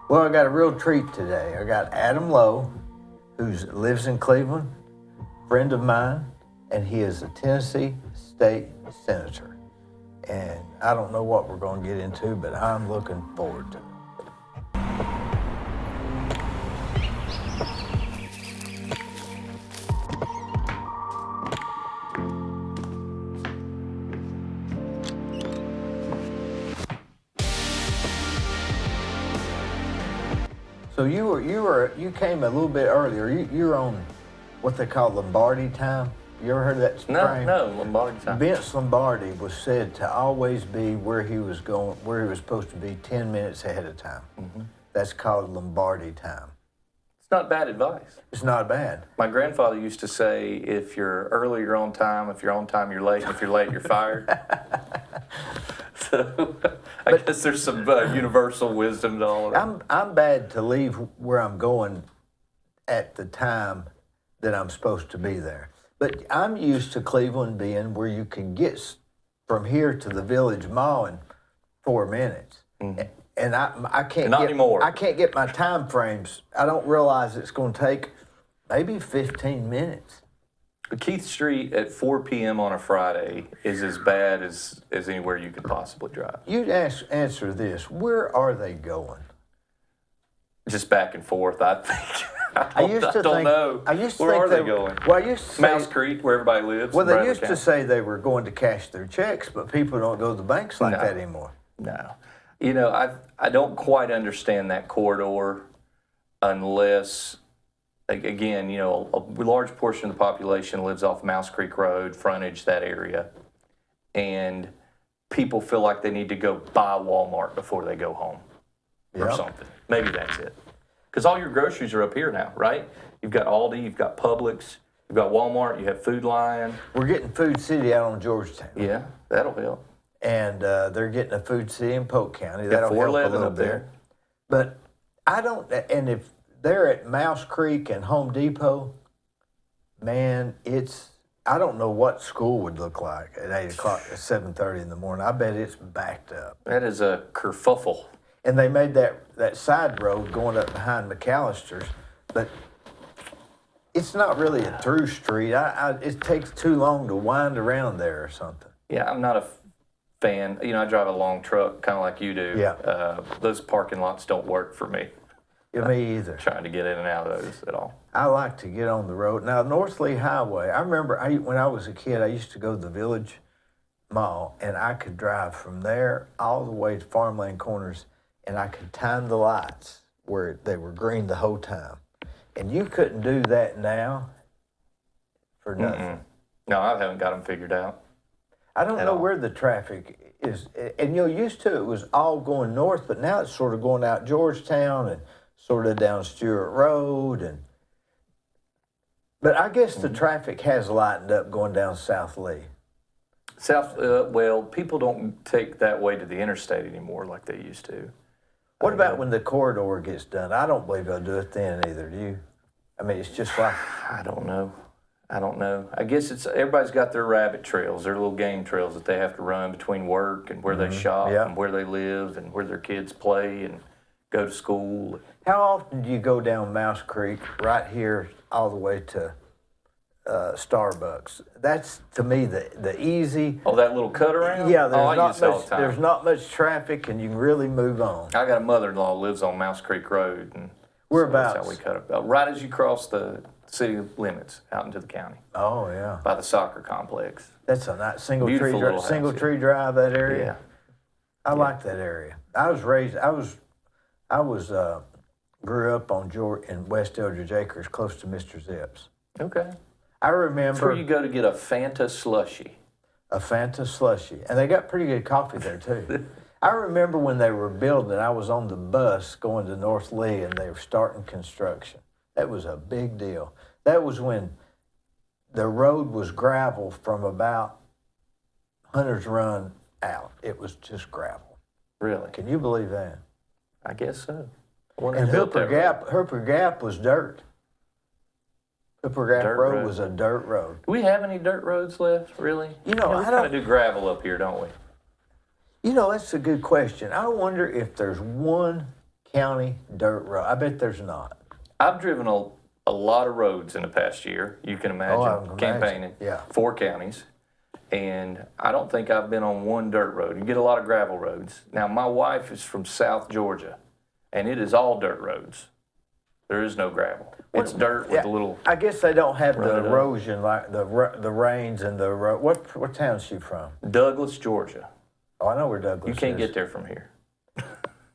Well, I got a real treat today. I got Adam Lowe, who lives in Cleveland, friend of mine, and he is a Tennessee State Senator. And I don't know what we're going to get into, but I'm looking forward to it. So you came a little bit earlier. You're on what they call Lombardi time. You ever heard of that frame? No, Lombardi time. Vince Lombardi was said to always be where he was supposed to be 10 minutes ahead of time. Mm-hmm. That's called Lombardi time. It's not bad advice. It's not bad. My grandfather used to say, if you're early, you're on time. If you're on time, you're late. If you're late, you're fired. So I guess there's some universal wisdom to all of that. I'm bad to leave where I'm going at the time that I'm supposed to be there. But I'm used to Cleveland being where you can get from here to the Village Mall in 4 minutes. Mm-hmm. And I can't Not anymore. I can't get my time frames. I don't realize it's going to take maybe 15 minutes. Keith Street at 4 p.m. on a Friday is as bad as anywhere you could possibly drive. You'd answer this. Where are they going? Just back and forth, I think. I used to think, know. Where are they going? Well, I used to say, Mouse Creek, where everybody lives. Well, they used to say they were going to cash their checks, but people don't go to the banks like that anymore. No. You know, I don't quite understand that corridor unless, again, you know, a large portion of the population lives off Mouse Creek Road, frontage, that area, and people feel like they need to go buy Walmart before they go home or something. Maybe that's it. Because all your groceries are up here now, right? You've got Aldi, you've got Publix, you've got Walmart, you have Food Lion. We're getting Food City out on Georgetown. Yeah, that'll help. And they're getting a Food City in Polk County. That'll help a little bit. There. But I don't, and if they're at Mouse Creek and Home Depot, man, I don't know what school would look like at 8 o'clock, at 7:30 in the morning. I bet it's backed up. That is a kerfuffle. And they made that side road going up behind McAllister's, but it's not really a through street. It takes too long to wind around there or something. Yeah, I'm not a fan. You know, I drive a long truck, kind of like you do. Yeah. Those parking lots don't work for me. Yeah, me either. Trying to get in and out of those at all. I like to get on the road. Now, North Lee Highway, I remember when I was a kid, I used to go to the Village Mall, and I could drive from there all the way to Farmland Corners, and I could time the lights where they were green the whole time. And you couldn't do that now for nothing. Mm-mm. No, I haven't got them figured out. I don't know where the traffic is. And, you know, used to it was all going north, but now it's sort of going out Georgetown and sort of down Stewart Road. But I guess the traffic has lightened up going down South Lee. Well, people don't take that way to the interstate anymore like they used to. What about when the corridor gets done? I don't believe they'll do it then either, do you? I mean, it's just like... I don't know. I guess everybody's got their rabbit trails, their little game trails that they have to run between work and where they shop and where they live and where their kids play and go to school. How often do you go down Mouse Creek right here all the way to Starbucks? That's, to me, the easy... Oh, that little cut around? Yeah, there's not much traffic, and you can really move on. I got a mother-in-law who lives on Mouse Creek Road. And whereabouts? That's how we cut it. Right as you cross the city limits out into the county. Oh, yeah. By the soccer complex. That's a nice single tree drive, that area. Yeah. I like that area. Grew up in West Eldridge Acres, close to Mr. Zips. Okay. I remember... That's where you go to get a Fanta slushie. A Fanta slushie. And they got pretty good coffee there, too. I remember when they were building, I was on the bus going to North Lee, and they were starting construction. That was a big deal. That was when the road was gravel from about Hunter's Run out. It was just gravel. Really? Can you believe that? I guess so. And Hooper Gap was dirt. Hooper Gap Road was a dirt road. Do we have any dirt roads left, really? You know, we kind of do gravel up here, don't we? You know, that's a good question. I wonder if there's one county dirt road? I bet there's not. I've driven a lot of roads in the past year. You can imagine I can campaigning imagine. Yeah. 4 counties. And I don't think I've been on one dirt road. You get a lot of gravel roads. Now, my wife is from South Georgia, and it is all dirt roads. There is no gravel. It's dirt with a little. I guess they don't have the Run it up. erosion like the rains and the road. What town's she from? Douglas, Georgia. Oh, I know where Douglas You can't is. get there from here.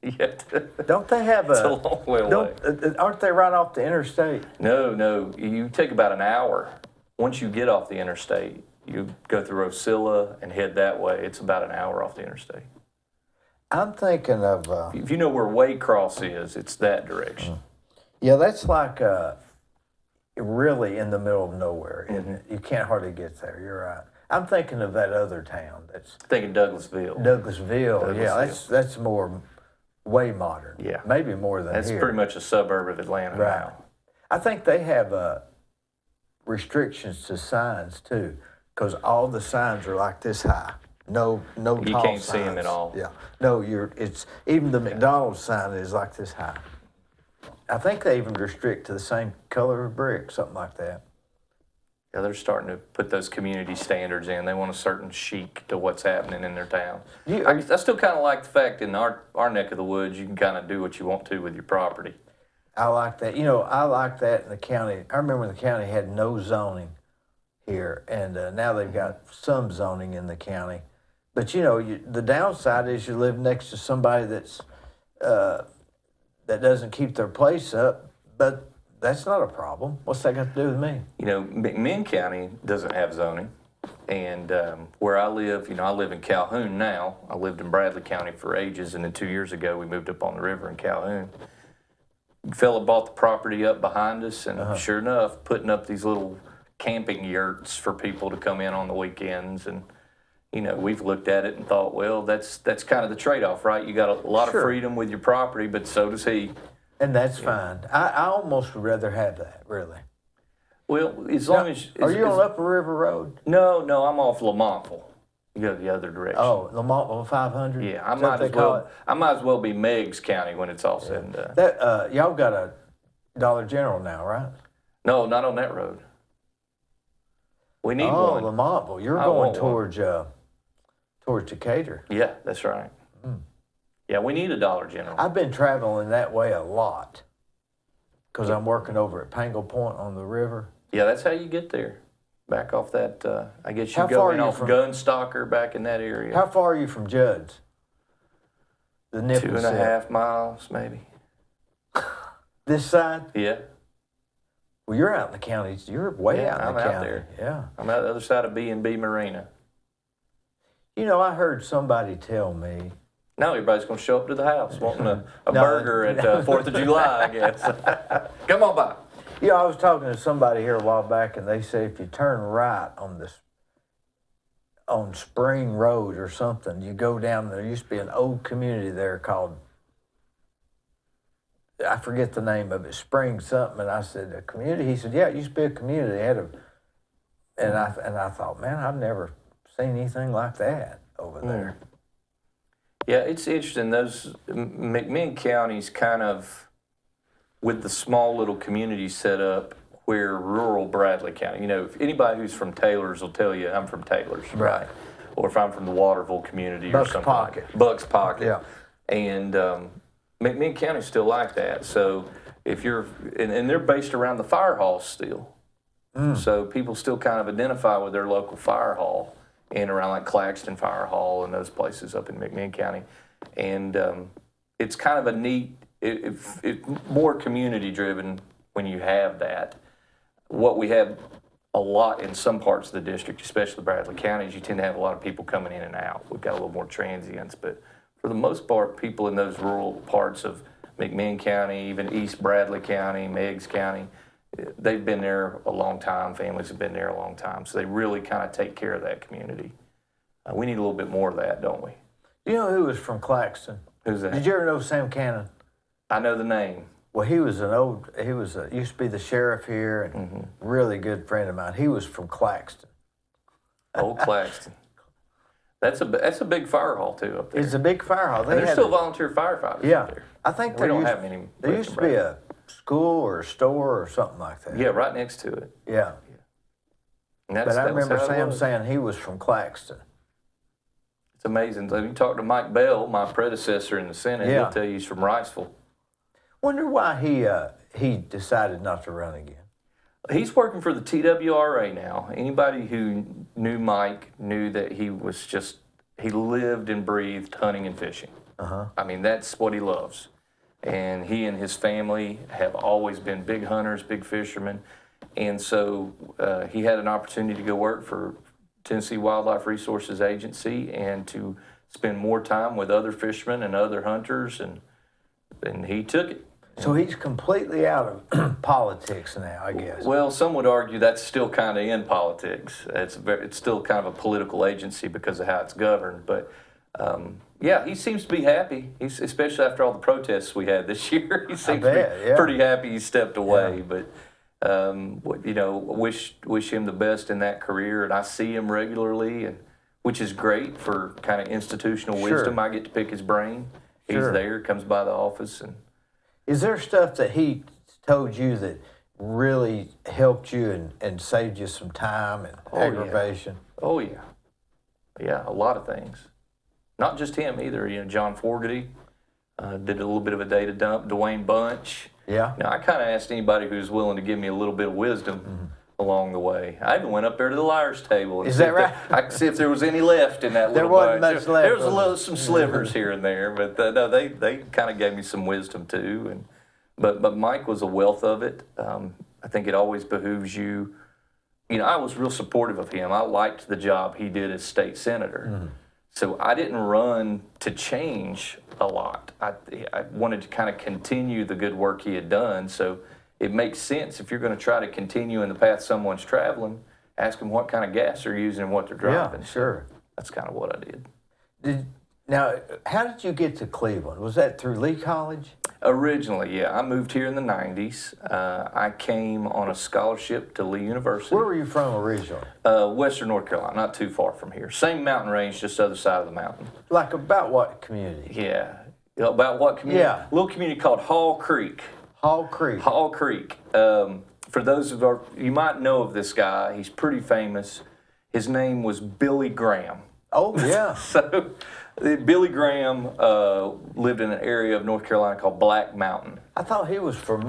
Yet. Don't they have It's a long way away. Aren't they right off the interstate? No. You take about an hour. Once you get off the interstate, you go through Ocilla and head that way. It's about an hour off the interstate. I'm thinking of. If you know where Waycross is, it's that direction. Yeah, that's like really in the middle of nowhere, isn't it? You can't hardly get there. You're right. I'm thinking of that other town. That's Thinking Douglasville. Douglasville. Yeah, that's more way modern. Yeah. Maybe more than That's here. pretty much a suburb of Atlanta Right. now. I think they have restrictions to signs too, because all the signs are like this high. No tall You can't see 'em signs. at all. Yeah. No, it's even the McDonald's sign is like this high. I think they even restrict to the same color of brick, something like that. Yeah, they're starting to put those community standards in. They want a certain chic to what's happening in their town. I still kind of like the fact in our neck of the woods, you can kind of do what you want to with your property. I like that. I like that in the county. I remember the county had no zoning here, and now they've got some zoning in the county. But, the downside is you live next to somebody that's that doesn't keep their place up, but that's not a problem. What's that got to do with me? McMinn County doesn't have zoning. And where I live, I live in Calhoun now. I lived in Bradley County for ages, and then 2 years ago we moved up on the river in Calhoun. A fella bought the property up behind us, and sure enough, putting up these little camping yurts for people to come in on the weekends. And we've looked at it and thought, well, that's kind of the trade-off, right? You got a lot of freedom with your property, but so does he. And that's fine. I almost would rather have that, really. Well, as long as... Are you on Upper River Road? No, I'm off Lamontville. You go the other direction. Oh, Lamontville 500? Yeah, I might as well be Meigs County when it's all said and done. Y'all got a Dollar General now, right? No, not on that road. We need one. Oh, Lamontville. You're going towards Decatur. Yeah, that's right. Yeah, we need a Dollar General. I've been traveling that way a lot because I'm working over at Pangle Point on the river. Yeah, that's how you get there. Back off that, I guess you How go far in are you off from- Gunstocker back in that area. How far are you from Judd's? The nipple 2.5 miles, maybe. This side? Yeah, Well, you're out in the county. You're way Yeah, out in I'm the out county. there. Yeah. I'm out the other side of B&B Marina. I heard somebody tell me. Now everybody's going to show up to the house wanting a No, burger at 4th of July, I guess. Come on by. I was talking to somebody here a while back, and they said if you turn right on Spring Road or something, you go down. There used to be an old community there called, I forget the name of it, Spring something. And I said, a community? He said, yeah, it used to be a community. They had and I thought, man, I've never seen anything like that over there. Yeah, it's interesting. Those McMinn counties kind of, with the small little communities set up where rural Bradley County, if anybody who's from Taylor's will tell you I'm from Taylor's, right? Or if I'm from the Waterville community Bucks or something Pocket. like Bucks Pocket. Yeah. And McMinn County's still like that. So if you're, and they're based around the fire hall still. So people still kind of identify with their local fire hall and around like Claxton Fire Hall and those places up in McMinn County. And it's kind of a neat, it's more community driven when you have that. What we have a lot in some parts of the district, especially Bradley County, is you tend to have a lot of people coming in and out. We've got a little more transients, but for the most part, people in those rural parts of McMinn County, even East Bradley County, Meigs County, they've been there a long time. Families have been there a long time. So they really kind of take care of that community. We need a little bit more of that, don't we? You know who was from Claxton? Who's that? Did you ever know Sam Cannon? I know the name. Well, he was used to be the sheriff here and really good friend of mine. He was from Claxton. Old Claxton. That's a big fire hall too up there. It's a big fire hall. And there's still volunteer firefighters yeah. up there. I think We don't have any. There used to be a school or a store or something like that. Yeah, right next to it. Yeah. And that's, But I that was remember how it Sam was. saying he was from Claxton. It's amazing. So you talk to Mike Bell, my predecessor in the Senate, Yeah. he'll tell you he's from Riceville. Wonder why he decided not to run again. He's working for the TWRA now. Anybody who knew Mike knew that he lived and breathed hunting and fishing. I mean, that's what he loves. And he and his family have always been big hunters, big fishermen. And so he had an opportunity to go work for Tennessee Wildlife Resources Agency and to spend more time with other fishermen and other hunters, and he took it. So he's completely out of politics now, I guess. Well, some would argue that's still kind of in politics. It's still kind of a political agency because of how it's governed. But yeah, he seems to be happy. He's, especially after all the protests we had this year. He seems to be pretty happy he stepped away. Yeah. But you know, wish him the best in that career. And I see him regularly, and which is great for kind of institutional wisdom. I get to pick his brain. He's there, comes by the office, and. Is there stuff that he told you that really helped you and saved you some time and aggravation? Yeah. Oh, yeah. Yeah, a lot of things. Not just him either. You know, John Fogarty did a little bit of a data dump. Dwayne Bunch. Yeah. Now, I kind of asked anybody who's willing to give me a little bit of wisdom along the way. I even went up there to the liar's table. And Is that right? I could see if there was any left in that there little wasn't bunch. much left. There was some slivers here and there, but no, they kind of gave me some wisdom too. But Mike was a wealth of it. I think it always behooves you. You know, I was real supportive of him. I liked the job he did as state senator. So I didn't run to change a lot. I wanted to kind of continue the good work he had done. So it makes sense if you're going to try to continue in the path someone's traveling, ask them what kind of gas they're using and what they're driving. Yeah, sure. That's kind of what I did. Now, how did you get to Cleveland? Was that through Lee College? Originally, yeah. I moved here in the 90s. I came on a scholarship to Lee University. Where were you from originally? Western North Carolina, not too far from here. Same mountain range, just the other side of the mountain. Like about what community? Yeah. About what community? Yeah. A little community called Hall Creek. Hall Creek. Hall Creek. For those of you might know of this guy. He's pretty famous. His name was Billy Graham. Oh, yeah. So Billy Graham lived in an area of North Carolina called Black Mountain. I thought he was from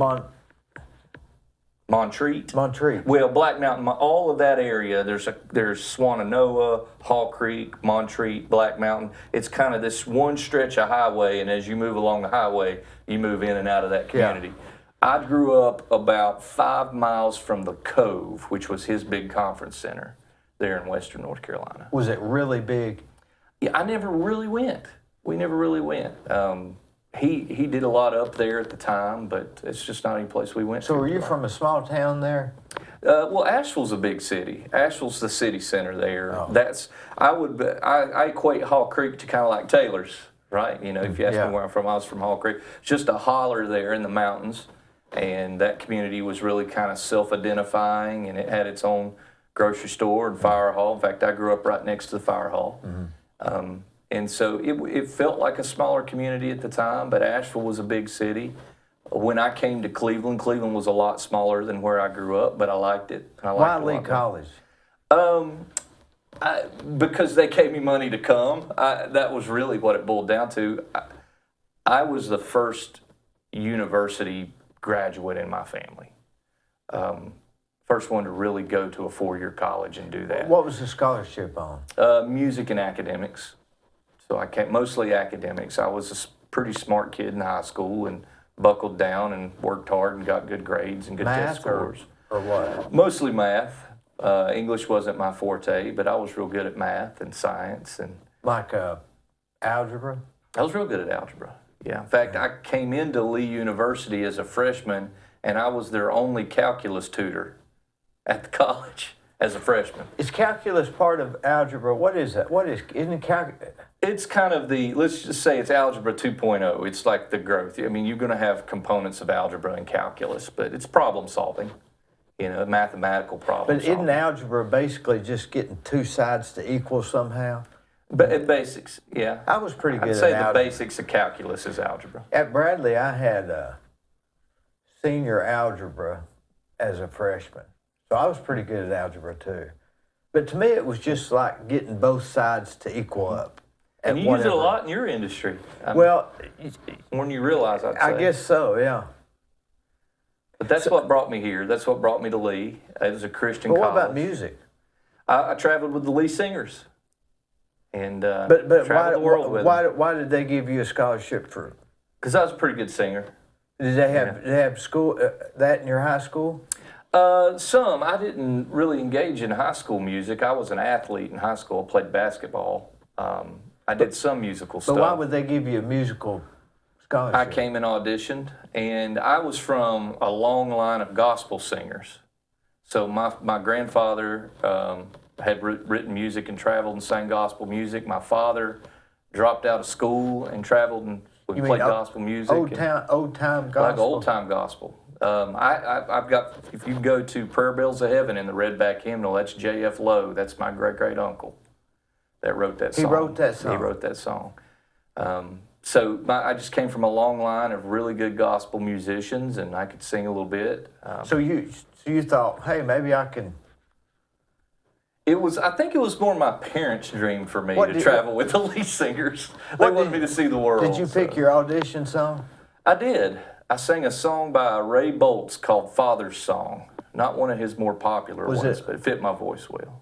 Montreat. Montreat. Well, Black Mountain, all of that area, there's Swannanoa, Hall Creek, Montreat, Black Mountain. It's kind of this one stretch of highway, and as you move along the highway, you move in and out of that community. Yeah. I grew up about 5 miles from the Cove, which was his big conference center there in Western North Carolina. Was it really big? Yeah, I never really went. We never really went. He did a lot up there at the time, but it's just not any place we went to. So were you from a small town there? Well, Asheville's a big city. Asheville's the city center there. Oh. I equate Hall Creek to kind of like Taylor's, right? You know, if you ask me where I'm from, I was from Hall Creek. It's just a holler there in the mountains, and that community was really kind of self-identifying, and it had its own grocery store and fire hall. In fact, I grew up right next to the fire hall. And so it felt like a smaller community at the time, but Asheville was a big city. When I came to Cleveland, Cleveland was a lot smaller than where I grew up, but I liked it. And I liked Why Lee College? Because they gave me money to come. That was really what it boiled down to. I was the first university graduate in my family. First one to really go to a 4-year college and do that. What was the scholarship on? Music and academics. So I came mostly academics. I was a pretty smart kid in high school and buckled down and worked hard and got good grades and good test scores. Or what? Mostly math. English wasn't my forte, but I was real good at math and science. And like algebra? I was real good at algebra. Yeah. In fact, I came into Lee University as a freshman, and I was their only calculus tutor at the college as a freshman. Is calculus part of algebra? What is that? Isn't it calculus? It's kind of let's just say it's algebra 2.0. It's like the growth. I mean, you're going to have components of algebra and calculus, but it's problem solving, you know, mathematical problem solving. But isn't algebra basically just getting two sides to equal somehow? But basics, yeah. I was pretty good I'd say at the algebra. basics of calculus is algebra. At Bradley, I had senior algebra as a freshman. So I was pretty good at algebra too. But to me, it was just like getting both sides to equal up. And you use it a lot in your industry. Well, more than you realize, I'd say. I guess so, yeah. But that's what brought me here. That's what brought me to Lee. It was a Christian But what college. about music? I traveled with the Lee Singers. And But traveled the world with them. why did they give you a scholarship for? Because I was a pretty good singer. Did they have school that in your high school? Some. I didn't really engage in high school music. I was an athlete in high school. I played basketball. I did some musical stuff. But why would they give you a musical scholarship? I came and auditioned, and I was from a long line of gospel singers. So my grandfather had written music and traveled and sang gospel music. My father dropped out of school and traveled and played gospel music. Old time gospel? Like old time gospel. I've got, if you go to Prayer Bells of Heaven in the Redback hymnal, that's J.F. Lowe. That's my great uncle that wrote that song. He wrote that song? He wrote that song. So I just came from a long line of really good gospel musicians, and I could sing a little bit. So you thought, hey, maybe I can. I think it was more my parents' dream for me to travel with the Lee Singers. They wanted me to see the world. Did you pick your audition song? I did. I sang a song by Ray Boltz called Father's Song. Not one of his more popular ones, but it fit my voice well.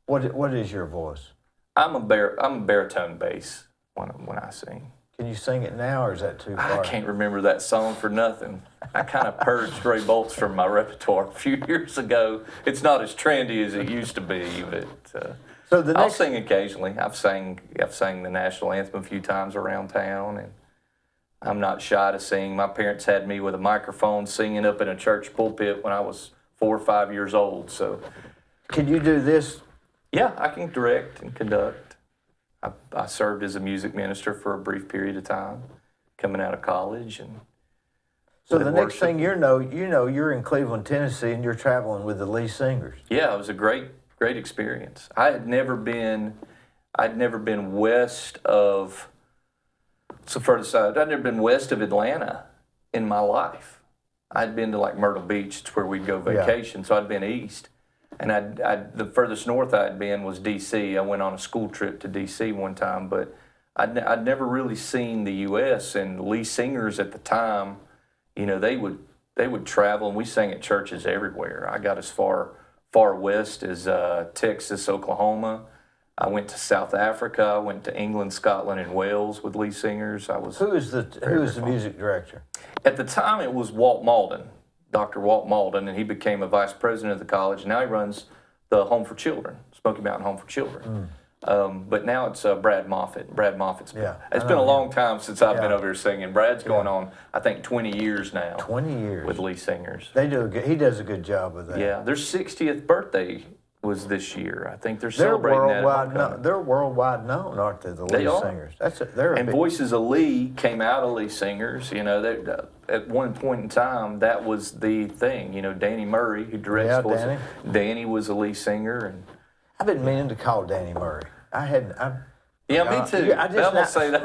What is your voice? I'm a baritone bass when I sing. Can you sing it now, or is that too far? I can't remember that song for nothing. I kind of purged Ray Boltz from my repertoire a few years ago. It's not as trendy as it used to be, but I'll sing occasionally. I've sang the national anthem a few times around town, and I'm not shy to sing. My parents had me with a microphone singing up in a church pulpit when I was 4 or 5 years old. So, can you do this? Yeah, I can direct and conduct. I served as a music minister for a brief period of time, coming out of college, and so the next thing you know, you're in Cleveland, Tennessee, and you're traveling with the Lee Singers. Yeah, it was a great experience. I'd never been west of. So further side, I'd never been west of Atlanta in my life. I'd been to like Myrtle Beach, it's where we'd go vacation. So I'd been east. And the furthest north I'd been was D.C. I went on a school trip to D.C. one time, but I'd never really seen the U.S. And Lee Singers at the time, they would travel, and we sang at churches everywhere. I got as far west as Texas, Oklahoma. I went to South Africa. I went to England, Scotland, and Wales with Lee Singers. Who is the music director? At the time, it was Walt Malden. Dr. Walt Malden, and he became a vice president of the college. And now he runs the Home for Children, Smoky Mountain Home for Children. But now it's Brad Moffitt. Brad Moffitt's it's been a long time since I've been over here singing. Brad's going on, I think, 20 years now. 20 years with Lee Singers. He does a good job with that. Yeah, their 60th birthday was this year. I think they're celebrating that. They're worldwide known, aren't they? The Lee Singers. And Voices of Lee came out of Lee Singers. At one point in time, that was the thing. Danny Murray, who directs Voices. Danny was a Lee Singer, and I've been meaning to call Danny Murray. Yeah, me too. I'm gonna say that.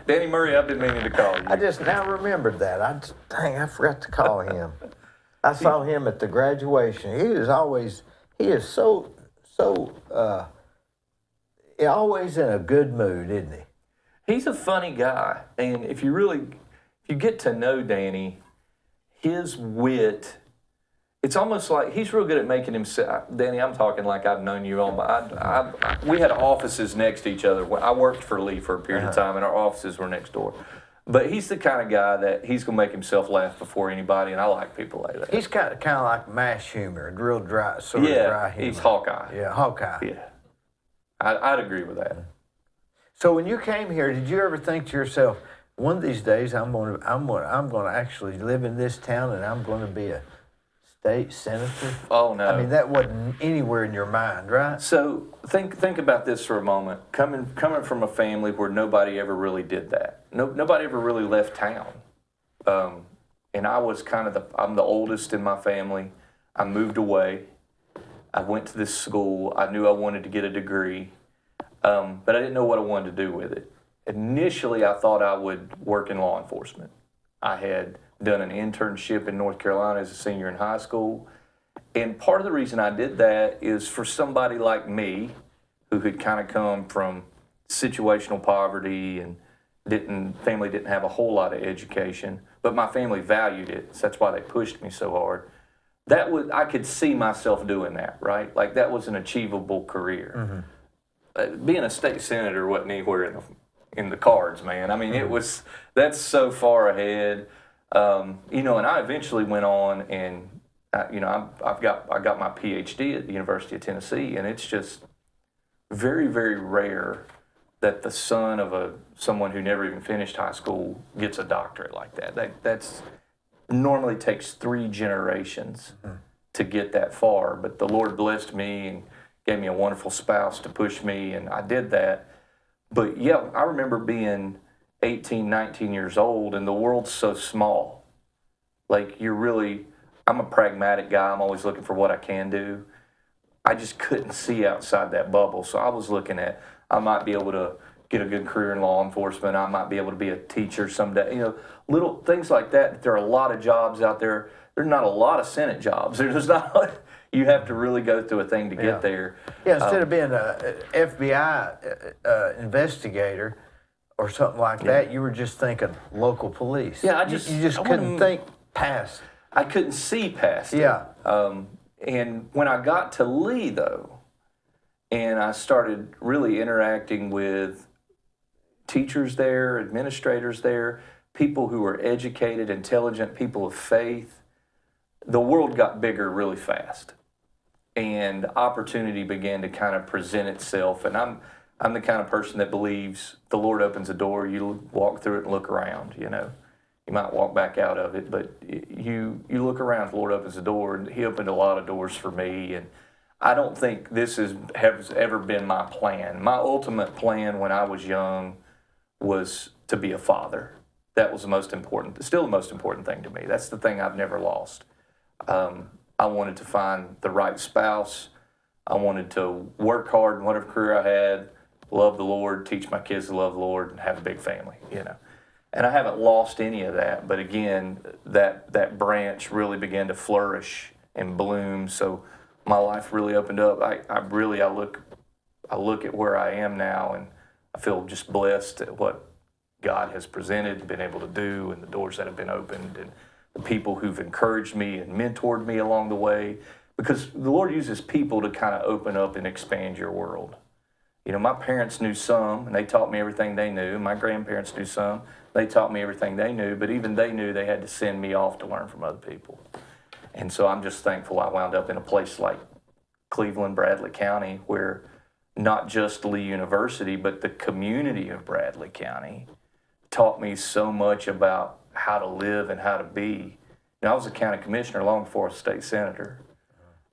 Danny Murray. I've been meaning to call you. I just now remembered that. I forgot to call him. I saw him at the graduation. He is so always in a good mood, isn't he? He's a funny guy, and if you get to know Danny, his wit, it's almost like he's real good at making himself. Danny, I'm talking like I've known you all my. We had offices next to each other. I worked for Lee for a period of time, and our offices were next door. But he's the kind of guy that he's going to make himself laugh before anybody, and I like people like that. He's kind of like mash humor, real dry, sort of dry humor. He's Hawkeye. Yeah, Hawkeye. Yeah, I'd agree with that. So when you came here, did you ever think to yourself, one of these days I'm going to actually live in this town, and I'm going to be a state senator? Oh no! I mean, that wasn't anywhere in your mind, right? So think about this for a moment. Coming from a family where nobody ever really did that. Nobody ever really left town. And I was I'm the oldest in my family. I moved away. I went to this school. I knew I wanted to get a degree. but I didn't know what I wanted to do with it. Initially, I thought I would work in law enforcement. I had done an internship in North Carolina as a senior in high school. And part of the reason I did that is for somebody like me, who had kind of come from situational poverty and family didn't have a whole lot of education, but my family valued it. So that's why they pushed me so hard. I could see myself doing that, right? Like that was an achievable career. Being a state senator wasn't anywhere in the cards, man. I mean, that's so far ahead. And I eventually went on and, I got my PhD at the University of Tennessee, and it's just very, very rare that the son of someone who never even finished high school gets a doctorate like that. That's normally takes 3 generations to get that far, but the Lord blessed me and gave me a wonderful spouse to push me, and I did that. But yeah, I remember being 18, 19 years old, and the world's so small. Like I'm a pragmatic guy. I'm always looking for what I can do. I just couldn't see outside that bubble. So I was looking at, I might be able to get a good career in law enforcement. I might be able to be a teacher someday. Little things like that. There are a lot of jobs out there. There's not a lot of Senate jobs. There's just not. You have to really go through a thing to get there. Yeah, instead of being an FBI investigator or something like that, you were just thinking local police. Yeah, you just couldn't think past. I couldn't see past it. Yeah. And when I got to Lee, though, and I started really interacting with teachers there, administrators there, people who were educated, intelligent, people of faith, the world got bigger really fast. And opportunity began to kind of present itself. And I'm the kind of person that believes the Lord opens a door, you walk through it and look around, You might walk back out of it, but you look around, the Lord opens the door, and He opened a lot of doors for me. And I don't think this has ever been my plan. My ultimate plan when I was young was to be a father. That was the most important, still the most important thing to me. That's the thing I've never lost. I wanted to find the right spouse. I wanted to work hard in whatever career I had, love the Lord, teach my kids to love the Lord, and have a big family, And I haven't lost any of that, but again, that branch really began to flourish and bloom. So my life really opened up. I look at where I am now, and I feel just blessed at what God has presented, been able to do, and the doors that have been opened, and the people who've encouraged me and mentored me along the way. Because the Lord uses people to kind of open up and expand your world. My parents knew some, and they taught me everything they knew. My grandparents knew some. They taught me everything they knew, but even they knew they had to send me off to learn from other people. And so I'm just thankful I wound up in a place like Cleveland, Bradley County, where not just Lee University, but the community of Bradley County taught me so much about how to live and how to be. I was a county commissioner long before I was a state senator.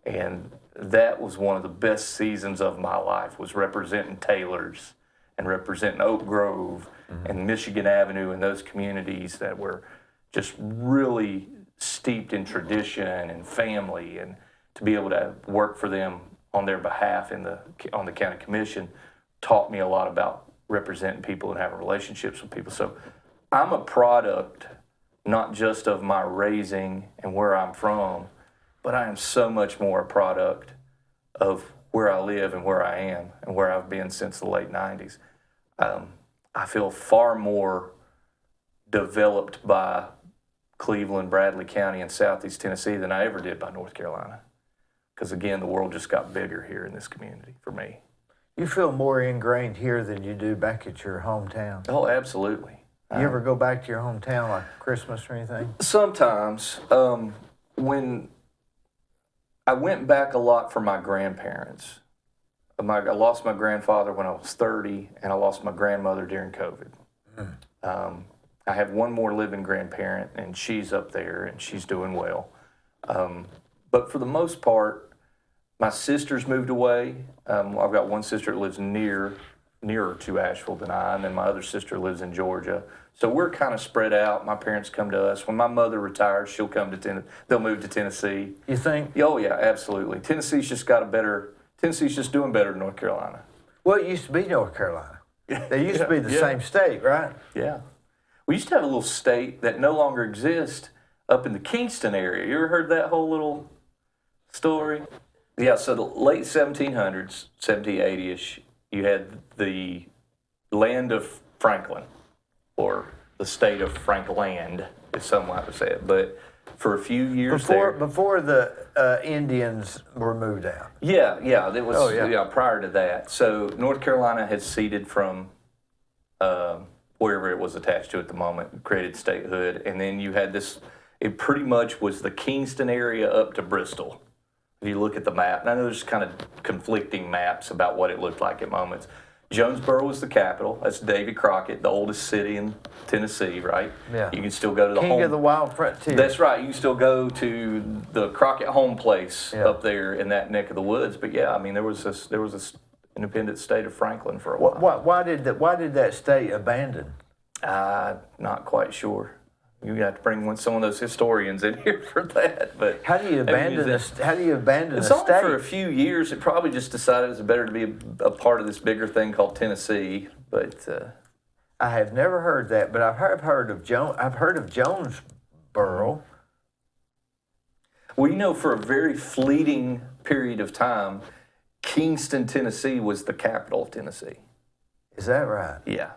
And that was one of the best seasons of my life, was representing Taylor's and representing Oak Grove and Michigan Avenue and those communities that were just really steeped in tradition and family, and to be able to work for them on their behalf on the county commission taught me a lot about representing people and having relationships with people. So I'm a product not just of my raising and where I'm from, but I am so much more a product of where I live and where I am and where I've been since the late 90s. I feel far more developed by Cleveland, Bradley County, and Southeast Tennessee than I ever did by North Carolina. Because again, the world just got bigger here in this community for me. You feel more ingrained here than you do back at your hometown. Oh, absolutely. You ever go back to your hometown like Christmas or anything? Sometimes. When I went back a lot for my grandparents. I lost my grandfather when I was 30, and I lost my grandmother during COVID. I have one more living grandparent, and she's up there, and she's doing well. But for the most part, my sisters moved away. I've got one sister that lives nearer to Asheville than I, and then my other sister lives in Georgia. So we're kind of spread out. My parents come to us. When my mother retires, she'll come to Tennessee. They'll move to Tennessee. You think? Oh, yeah, absolutely. Tennessee's just doing better than North Carolina. Well, it used to be North Carolina. They used to be the same state, right? Yeah. We used to have a little state that no longer exists up in the Kingston area. You ever heard that whole little story? Yeah, so the late 1700s, 1780-ish, you had the land of Franklin, or the state of Frankland, as some like to say it. But for a few years before the Indians were moved out. Yeah, it was prior to that. So North Carolina had ceded from wherever it was attached to at the moment, created statehood, and then you had this. It pretty much was the Kingston area up to Bristol. If you look at the map, and I know there's kind of conflicting maps about what it looked like at moments. Jonesboro was the capital. That's Davy Crockett, the oldest city in Tennessee, right? Yeah. You can still go to the King of the Wild Frontier. That's right. You can still go to the Crockett home place up there in that neck of the woods. But yeah, I mean, there was this independent state of Franklin for a while. Why did that state abandon? Not quite sure. You got to bring some of those historians in here for that. But how do you abandon a state? It's only for a few years. It probably just decided it was better to be a part of this bigger thing called Tennessee. But I have never heard that. But I've heard of Jonesboro. Well, you know, for a very fleeting period of time, Kingston, Tennessee was the capital of Tennessee. Is that right? Yeah.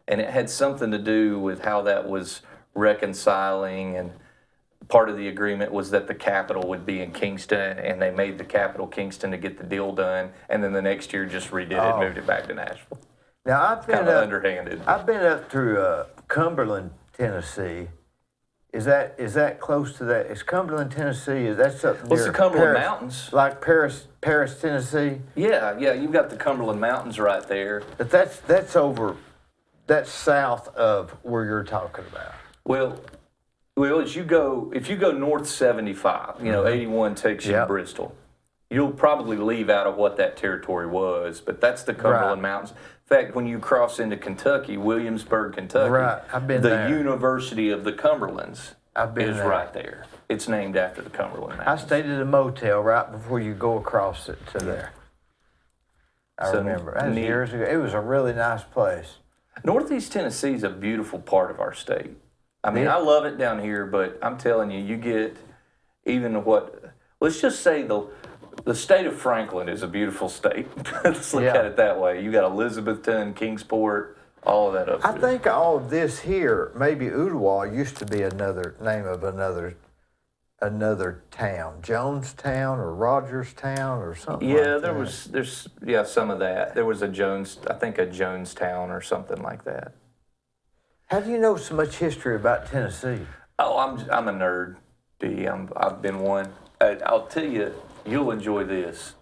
And it had something to do with how that was reconciling, and part of the agreement was that the capital would be in Kingston, and they made the capital Kingston to get the deal done, and then the next year just redid it, moved it back to Nashville. Now I've been underhanded. I've been up through Cumberland, Tennessee. Is that close to that? Is Cumberland, Tennessee? That's up near What's the Cumberland Paris, Mountains? Like Paris, Tennessee. Yeah, you've got the Cumberland Mountains right there. But that's south of where you're talking about. Well, if you go north 75, 81 takes you to Bristol. You'll probably leave out of what that territory was, but that's the Cumberland Mountains. In fact, when you cross into Kentucky, Williamsburg, Kentucky, I've been the there. University of the Cumberlands is there. right there. It's named after the Cumberland Mountains. I stayed at a motel right before you go across it to there. I remember. That was years ago. It was a really nice place. Northeast Tennessee is a beautiful part of our state. I mean, I love it down here, but I'm telling you, you get let's just say the state of Franklin is a beautiful state. Let's look at it that way. You got Elizabethton, Kingsport, all of that up there. I think all of this here, maybe Ooltewah used to be another name of another town, Jonestown or Rogerstown or something. Yeah, like there's some of that. There was a Jonestown or something like that. How do you know so much history about Tennessee? Oh, I'm a nerd, Dee. I've been one. I'll tell you, you'll enjoy this.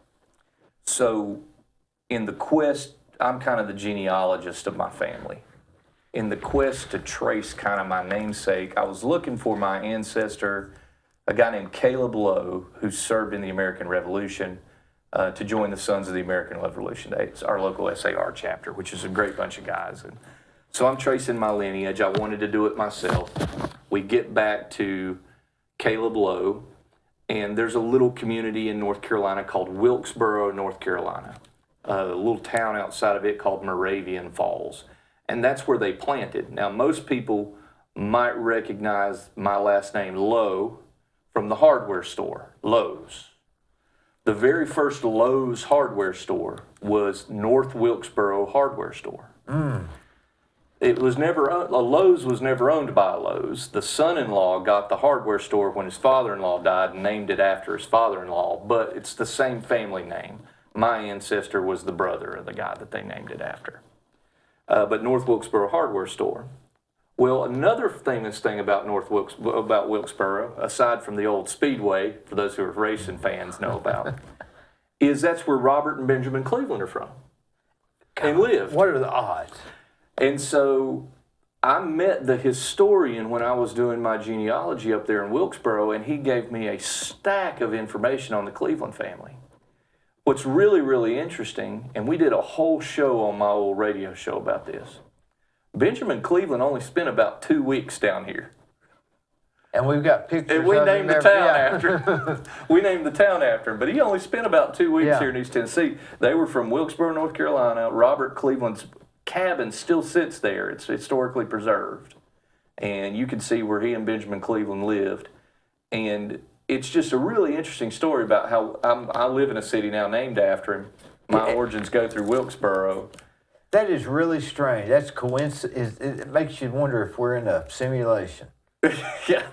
So, in the quest, I'm kind of the genealogist of my family. In the quest to trace kind of my namesake, I was looking for my ancestor, a guy named Caleb Lowe, who served in the American Revolution, to join the Sons of the American Revolution. It's our local SAR chapter, which is a great bunch of guys. And so I'm tracing my lineage. I wanted to do it myself. We get back to Caleb Lowe, and there's a little community in North Carolina called Wilkesboro, North Carolina. A little town outside of it called Moravian Falls. And that's where they planted. Now, most people might recognize my last name, Lowe, from the hardware store, Lowe's. The very first Lowe's hardware store was North Wilkesboro Hardware Store. Lowe's was never owned by a Lowe's. The son-in-law got the hardware store when his father-in-law died and named it after his father-in-law, but it's the same family name. My ancestor was the brother of the guy that they named it after. But North Wilkesboro Hardware Store. Well, another famous thing about Wilkesboro, aside from the old Speedway, for those who are racing fans know about, is that's where Robert and Benjamin Cleveland are from and lived. What are the odds? And so I met the historian when I was doing my genealogy up there in Wilkesboro, and he gave me a stack of information on the Cleveland family. What's really, really interesting, and we did a whole show on my old radio show about this, Benjamin Cleveland only spent about 2 weeks down here. And we've got pictures And we of named him the town yeah. after him. We named the town after him. But he only spent about 2 weeks Yeah. here in East Tennessee. They were from Wilkesboro, North Carolina. Robert Cleveland's cabin still sits there. It's historically preserved. And you can see where he and Benjamin Cleveland lived. And it's just a really interesting story about how I live in a city now named after him. My origins go through Wilkesboro. That is really strange. That's coincidence. It makes you wonder if we're in a simulation. Yeah,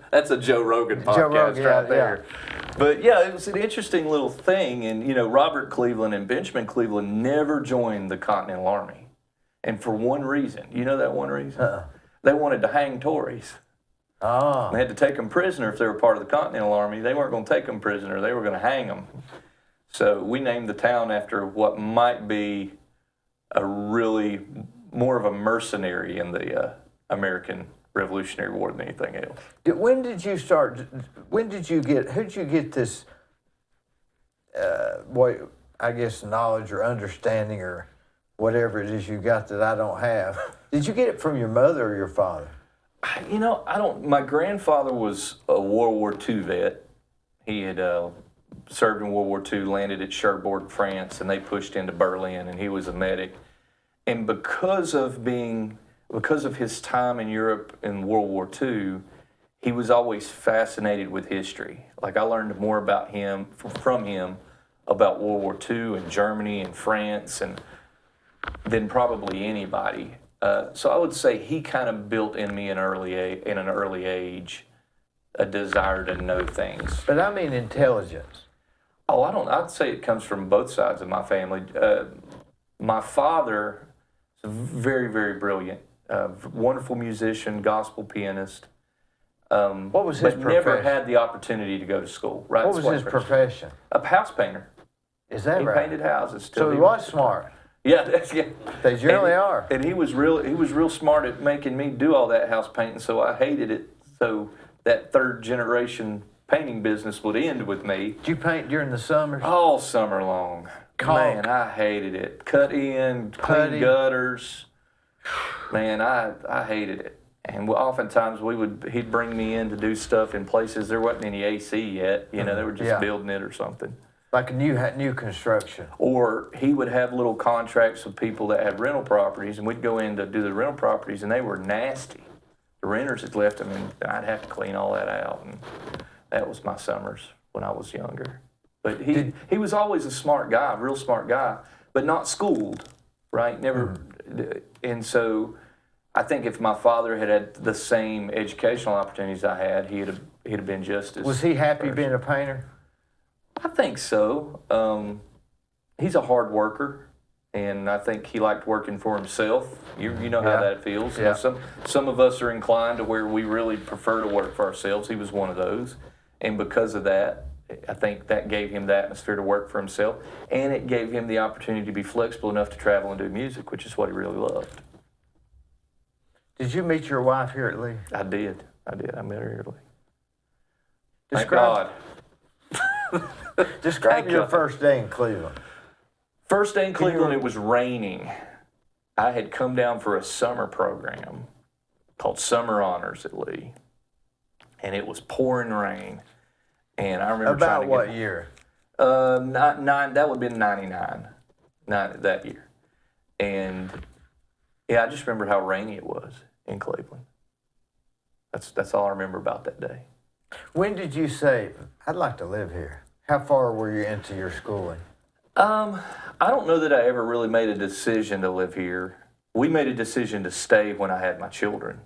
that's a Joe Rogan podcast Joe Rogan, right there. Yeah. But yeah, it was an interesting little thing. And, you know, Robert Cleveland and Benjamin Cleveland never joined the Continental Army. And for one reason. You know that one reason? They wanted to hang Tories. Oh. They had to take them prisoner if they were part of the Continental Army. They weren't going to take them prisoner. They were going to hang them. So we named the town after what might be a really more of a mercenary in the American Revolutionary War than anything else. When did you start? When did you get? Who did you get this? I guess knowledge or understanding or whatever it is you got that I don't have. Did you get it from your mother or your father? You know, I don't. My grandfather was a World War II vet. He had served in World War II, landed at Cherbourg, France, and they pushed into Berlin, and he was a medic. And because of his time in Europe in World War II, he was always fascinated with history. Like I learned more about him from him about World War II and Germany and France and than probably anybody. So I would say he kind of built in me in an early age a desire to know things. But I mean intelligence. Oh, I'd say it comes from both sides of my family. My father is very, very brilliant, wonderful musician, gospel pianist. What was his but profession? never had the opportunity to go to school. Right? What was his profession? A house painter. Is that He right? painted houses. So he was smart. Yeah, yeah. They generally are. And he was real smart at making me do all that house painting. So I hated it. So that third generation painting business would end with me. Did you paint during the summers? All summer long. Caulk. Man, I hated it. Cut in, Putty. clean gutters. Man, I hated it. And oftentimes he'd bring me in to do stuff in places there wasn't any AC yet. You know, they were just building it or something. Like a new construction. Or he would have little contracts with people that had rental properties, and we'd go in to do the rental properties, and they were nasty. The renters had left them, and I'd have to clean all that out. And that was my summers when I was younger. But he was always a smart guy, a real smart guy, but not schooled, right? Never. And so I think if my father had had the same educational opportunities I had, he'd have been just as. Was he happy being a painter? I think so. He's a hard worker, and I think he liked working for himself. You know how that feels. Yeah. You know, some of us are inclined to where we really prefer to work for ourselves. He was one of those, and because of that, I think that gave him the atmosphere to work for himself, and it gave him the opportunity to be flexible enough to travel and do music, which is what he really loved. Did you meet your wife here at Lee? I did. I met her here at Lee. Thank Describe- God. Describe Thank your God. first day in Cleveland. First day in Cleveland, it was raining. I had come down for a summer program called Summer Honors at Lee, and it was pouring rain. And I remember About trying to what year? that would have been 99, that year. And yeah, I just remember how rainy it was in Cleveland. That's all I remember about that day. When did you say, I'd like to live here? How far were you into your schooling? I don't know that I ever really made a decision to live here. We made a decision to stay when I had my children.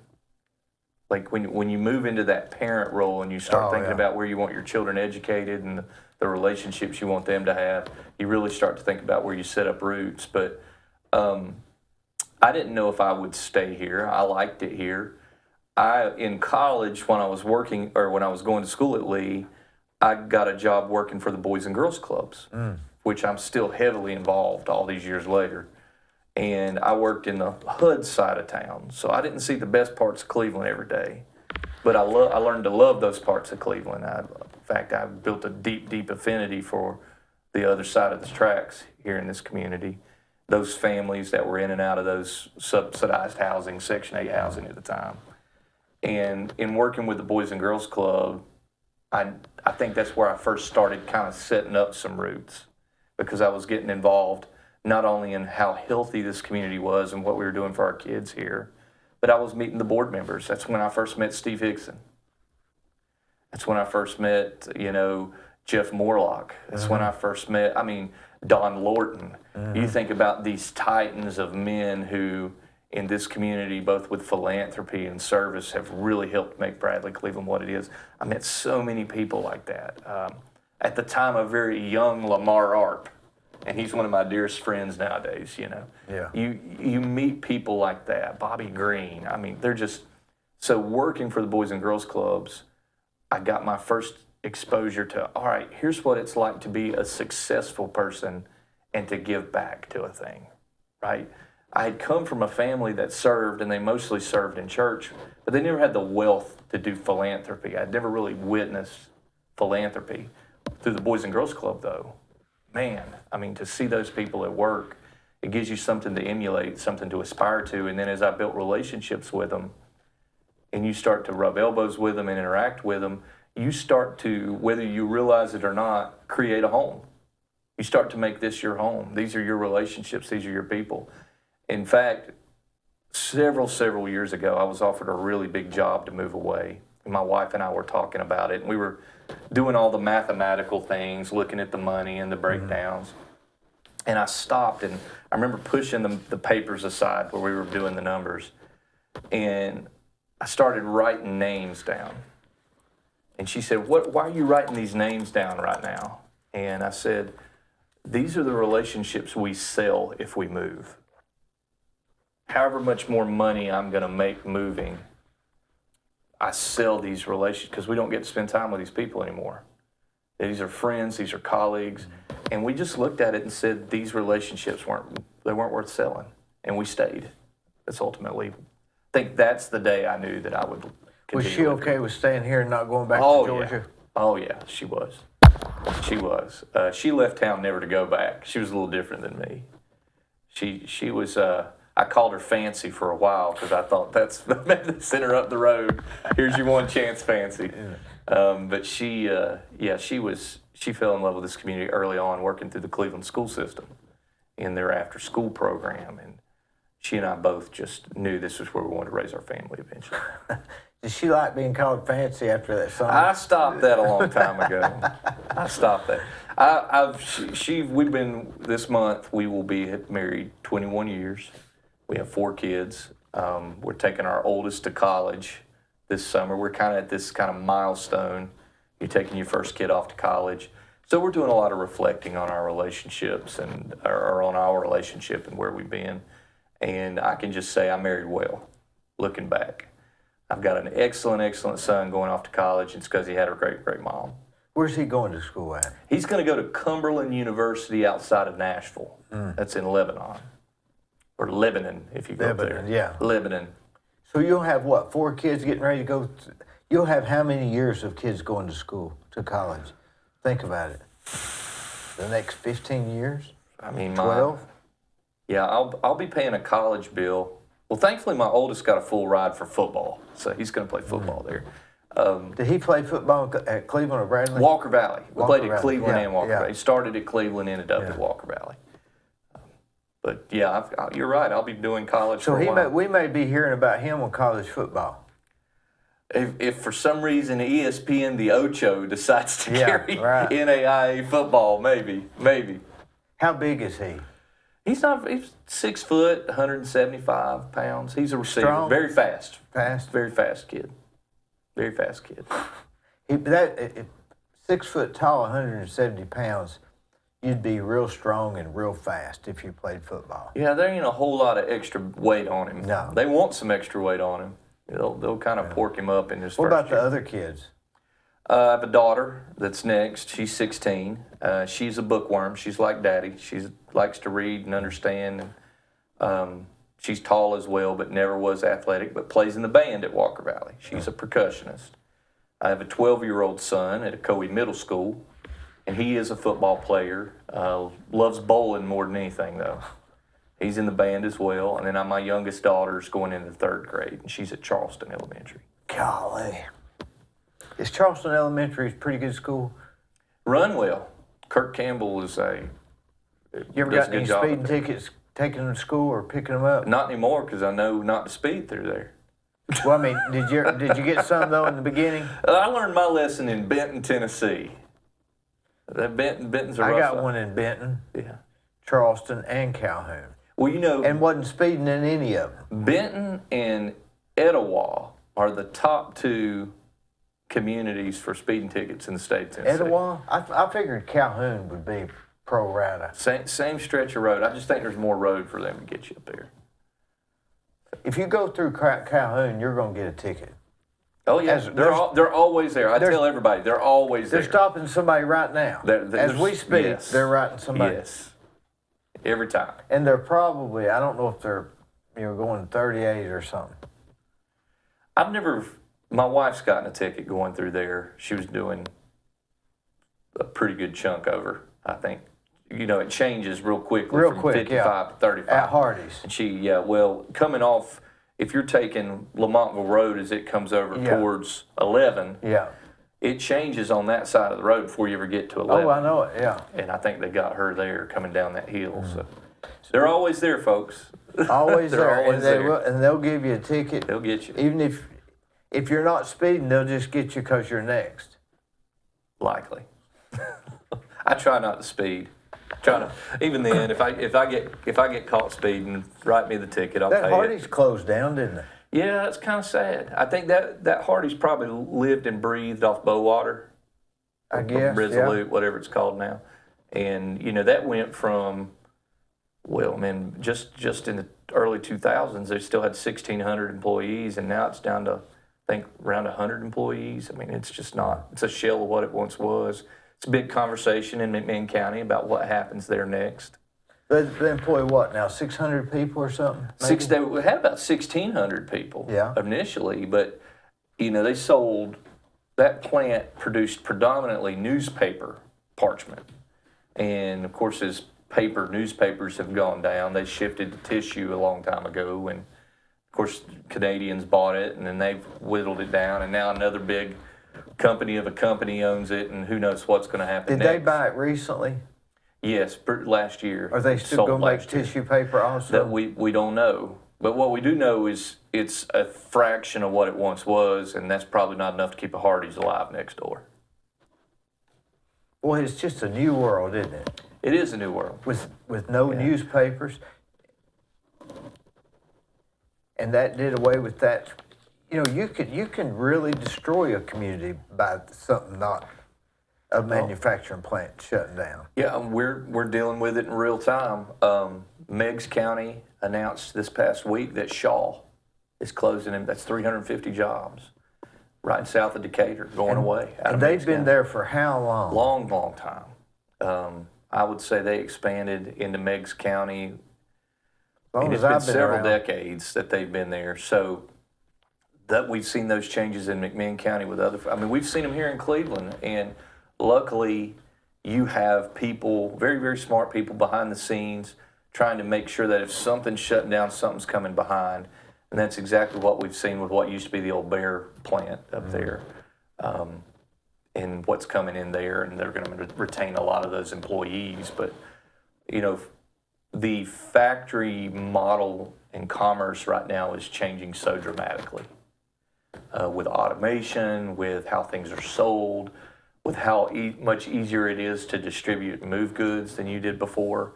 Like when you move into that parent role and you start thinking about where you want your children educated and the relationships you want them to have, you really start to think about where you set up roots. But I didn't know if I would stay here. I liked it here. In college, when I was working or when I was going to school at Lee, I got a job working for the Boys and Girls Clubs, which I'm still heavily involved all these years later. And I worked in the HUD side of town, so I didn't see the best parts of Cleveland every day. But I learned to love those parts of Cleveland. In fact, I built a deep, deep affinity for the other side of the tracks here in this community. Those families that were in and out of those subsidized housing, Section 8 housing at the time. And in working with the Boys and Girls Club, I think that's where I first started kind of setting up some roots, because I was getting involved not only in how healthy this community was and what we were doing for our kids here, but I was meeting the board members. That's when I first met Steve Hickson. That's when I first met, Jeff Morlock. That's when I first met, Don Lorton. You think about these titans of men who, in this community, both with philanthropy and service, have really helped make Bradley Cleveland what it is. I met so many people like that. At the time, a very young Lamar Arp, and he's one of my dearest friends nowadays, Yeah. You meet people like that, Bobby Green. They're just, so working for the Boys and Girls Clubs, I got my first exposure to, all right, here's what it's like to be a successful person and to give back to a thing, right? I had come from a family that served, and they mostly served in church, but they never had the wealth to do philanthropy. I'd never really witnessed philanthropy. Through the Boys and Girls Club, though, man, to see those people at work, it gives you something to emulate, something to aspire to. And then as I built relationships with them, and you start to rub elbows with them and interact with them, you start to, whether you realize it or not, create a home. You start to make this your home. These are your relationships. These are your people. In fact, several years ago, I was offered a really big job to move away. And my wife and I were talking about it, and we were doing all the mathematical things, looking at the money and the breakdowns. And I stopped, and I remember pushing the papers aside where we were doing the numbers. And I started writing names down. And she said, why are you writing these names down right now? And I said, these are the relationships we sell if we move. However much more money I'm going to make moving, I sell these relationships because we don't get to spend time with these people anymore. These are friends, these are colleagues, and we just looked at it and said these relationships weren't worth selling, and we stayed. That's ultimately, I think that's the day I knew that I would continue. Was she okay with staying here and not going back to Georgia? Yeah. Oh yeah, she was. She was. She left town never to go back. She was a little different than me. She was. I called her Fancy for a while because I thought send her up the road. Here's your one chance, Fancy. But she fell in love with this community early on, working through the Cleveland school system in their after school program. And she and I both just knew this was where we wanted to raise our family eventually. Did she like being called Fancy after that song? I stopped that a long time ago. I stopped that. We've been, this month, we will be married 21 years. We have 4 kids. We're taking our oldest to college this summer. We're kind of at this kind of milestone. You're taking your first kid off to college. So we're doing a lot of reflecting on our relationships or on our relationship and where we've been. And I can just say I married well, looking back. I've got an excellent son going off to college. It's because he had a great mom. Where's he going to school at? He's going to go to Cumberland University outside of Nashville. That's in Lebanon. Or Lebanon, if you go up there. Yeah. Lebanon. So you'll have, 4 kids getting ready to go? You'll have how many years of kids going to school, to college? Think about it. The next 15 years? 12? Yeah, I'll be paying a college bill. Well, thankfully, my oldest got a full ride for football, so he's going to play football there. Did he play football at Cleveland or Bradley? Walker Valley. We played at Cleveland and Walker yeah. Valley. He started at Cleveland, ended up at Walker Valley. But yeah, you're right. I'll be doing college for a while. We may be hearing about him on college football. If for some reason ESPN the Ocho decides to carry right. NAIA football, maybe. How big is he? He's 6 foot, 175 pounds. He's a receiver. Strong? Very fast. Fast? Very fast kid. Very fast kid. 6 foot tall, 170 pounds. You'd be real strong and real fast if you played football. Yeah, there ain't a whole lot of extra weight on him. No. They want some extra weight on him. They'll kind of pork him up in his What first about year. the other kids? I have a daughter that's next. She's 16. She's a bookworm. She's like Daddy. She likes to read and understand. And, she's tall as well, but never was athletic, but plays in the band at Walker Valley. She's a percussionist. I have a 12-year-old son at a Coe Middle School, and he is a football player. Loves bowling more than anything, though. He's in the band as well. And then my youngest daughter's going into 3rd grade, and she's at Charleston Elementary. Golly. Is Charleston Elementary a pretty good school? Run well. Kirk Campbell is You ever does got a good any job speeding up there. tickets taking them to school or picking them up? Not anymore because I know not to speed through there. Well, I mean, did you get some though in the beginning? I learned my lesson in Benton, Tennessee. Benton's a I rough got one. one in Benton, Yeah. Charleston, and Calhoun, Well, you know, and wasn't speeding in any of them. Benton and Etowah are the top two communities for speeding tickets in the state of Tennessee. Etowah? I figured Calhoun would be pro rata. Same stretch of road. I just think there's more road for them to get you up there. If you go through Calhoun, you're going to get a ticket. Oh yeah, they're always there. I tell everybody they're always there. They're stopping somebody right now. As we speak, yes. they're writing somebody. Yes, every time. And they're probably, I don't know if they're going 38 or something. My wife's gotten a ticket going through there. She was doing a pretty good chunk over, I think. It changes real quickly from 55 to 35. At Hardee's. And coming off, if you're taking Lamontville Road as it comes over towards 11, it changes on that side of the road before you ever get to 11. Oh, I know it, yeah. And I think they got her there coming down that hill. So they're always there, folks. Always They're there. always there. And they'll give you a ticket. They'll get you. Even if you're not speeding, they'll just get you because you're next. Likely. I try not to speed. Even then, if I get caught speeding, write me the ticket. I'll pay That Hardee's closed down, didn't it? Yeah, it's kind of sad. I think that Hardee's probably lived and breathed off Bowater, I guess. Resolute, whatever it's called now, and that went from, just in the early 2000s, they still had 1,600 employees, and now it's down to I think around 100 employees. I mean, it's just not. It's a shell of what it once was. It's a big conversation in McMinn County about what happens there next. They employ what now? 600 people or something? We had about 1,600 people initially, but they sold. That plant produced predominantly newspaper parchment, and of course, as newspapers have gone down, they shifted to tissue a long time ago, and of course, Canadians bought it, and then they've whittled it down, and now another big company owns it, and who knows what's going to happen next. Did they buy it recently? Yes, last year. Are they still going to make tissue paper also? That we don't know. But what we do know is it's a fraction of what it once was, and that's probably not enough to keep a Hardee's alive next door. Boy, it's just a new world, isn't it? It is a new world. With no newspapers. And that did away with that. You can really destroy a community by something not a manufacturing plant shutting down. Yeah, we're dealing with it in real time. Meigs County announced this past week that Shaw is closing. That's 350 jobs right south of Decatur going away. And they've been there for how long? Long time. I would say they expanded into Meigs County. It's been several decades that they've been there. So that we've seen those changes in McMinn County with we've seen them here in Cleveland, and luckily you have people, very, very smart people behind the scenes trying to make sure that if something's shutting down, something's coming behind. And that's exactly what we've seen with what used to be the old Bear plant up there, and what's coming in there. And they're going to retain a lot of those employees. But, the factory model in commerce right now is changing so dramatically. With automation, with how things are sold, with how much easier it is to distribute and move goods than you did before.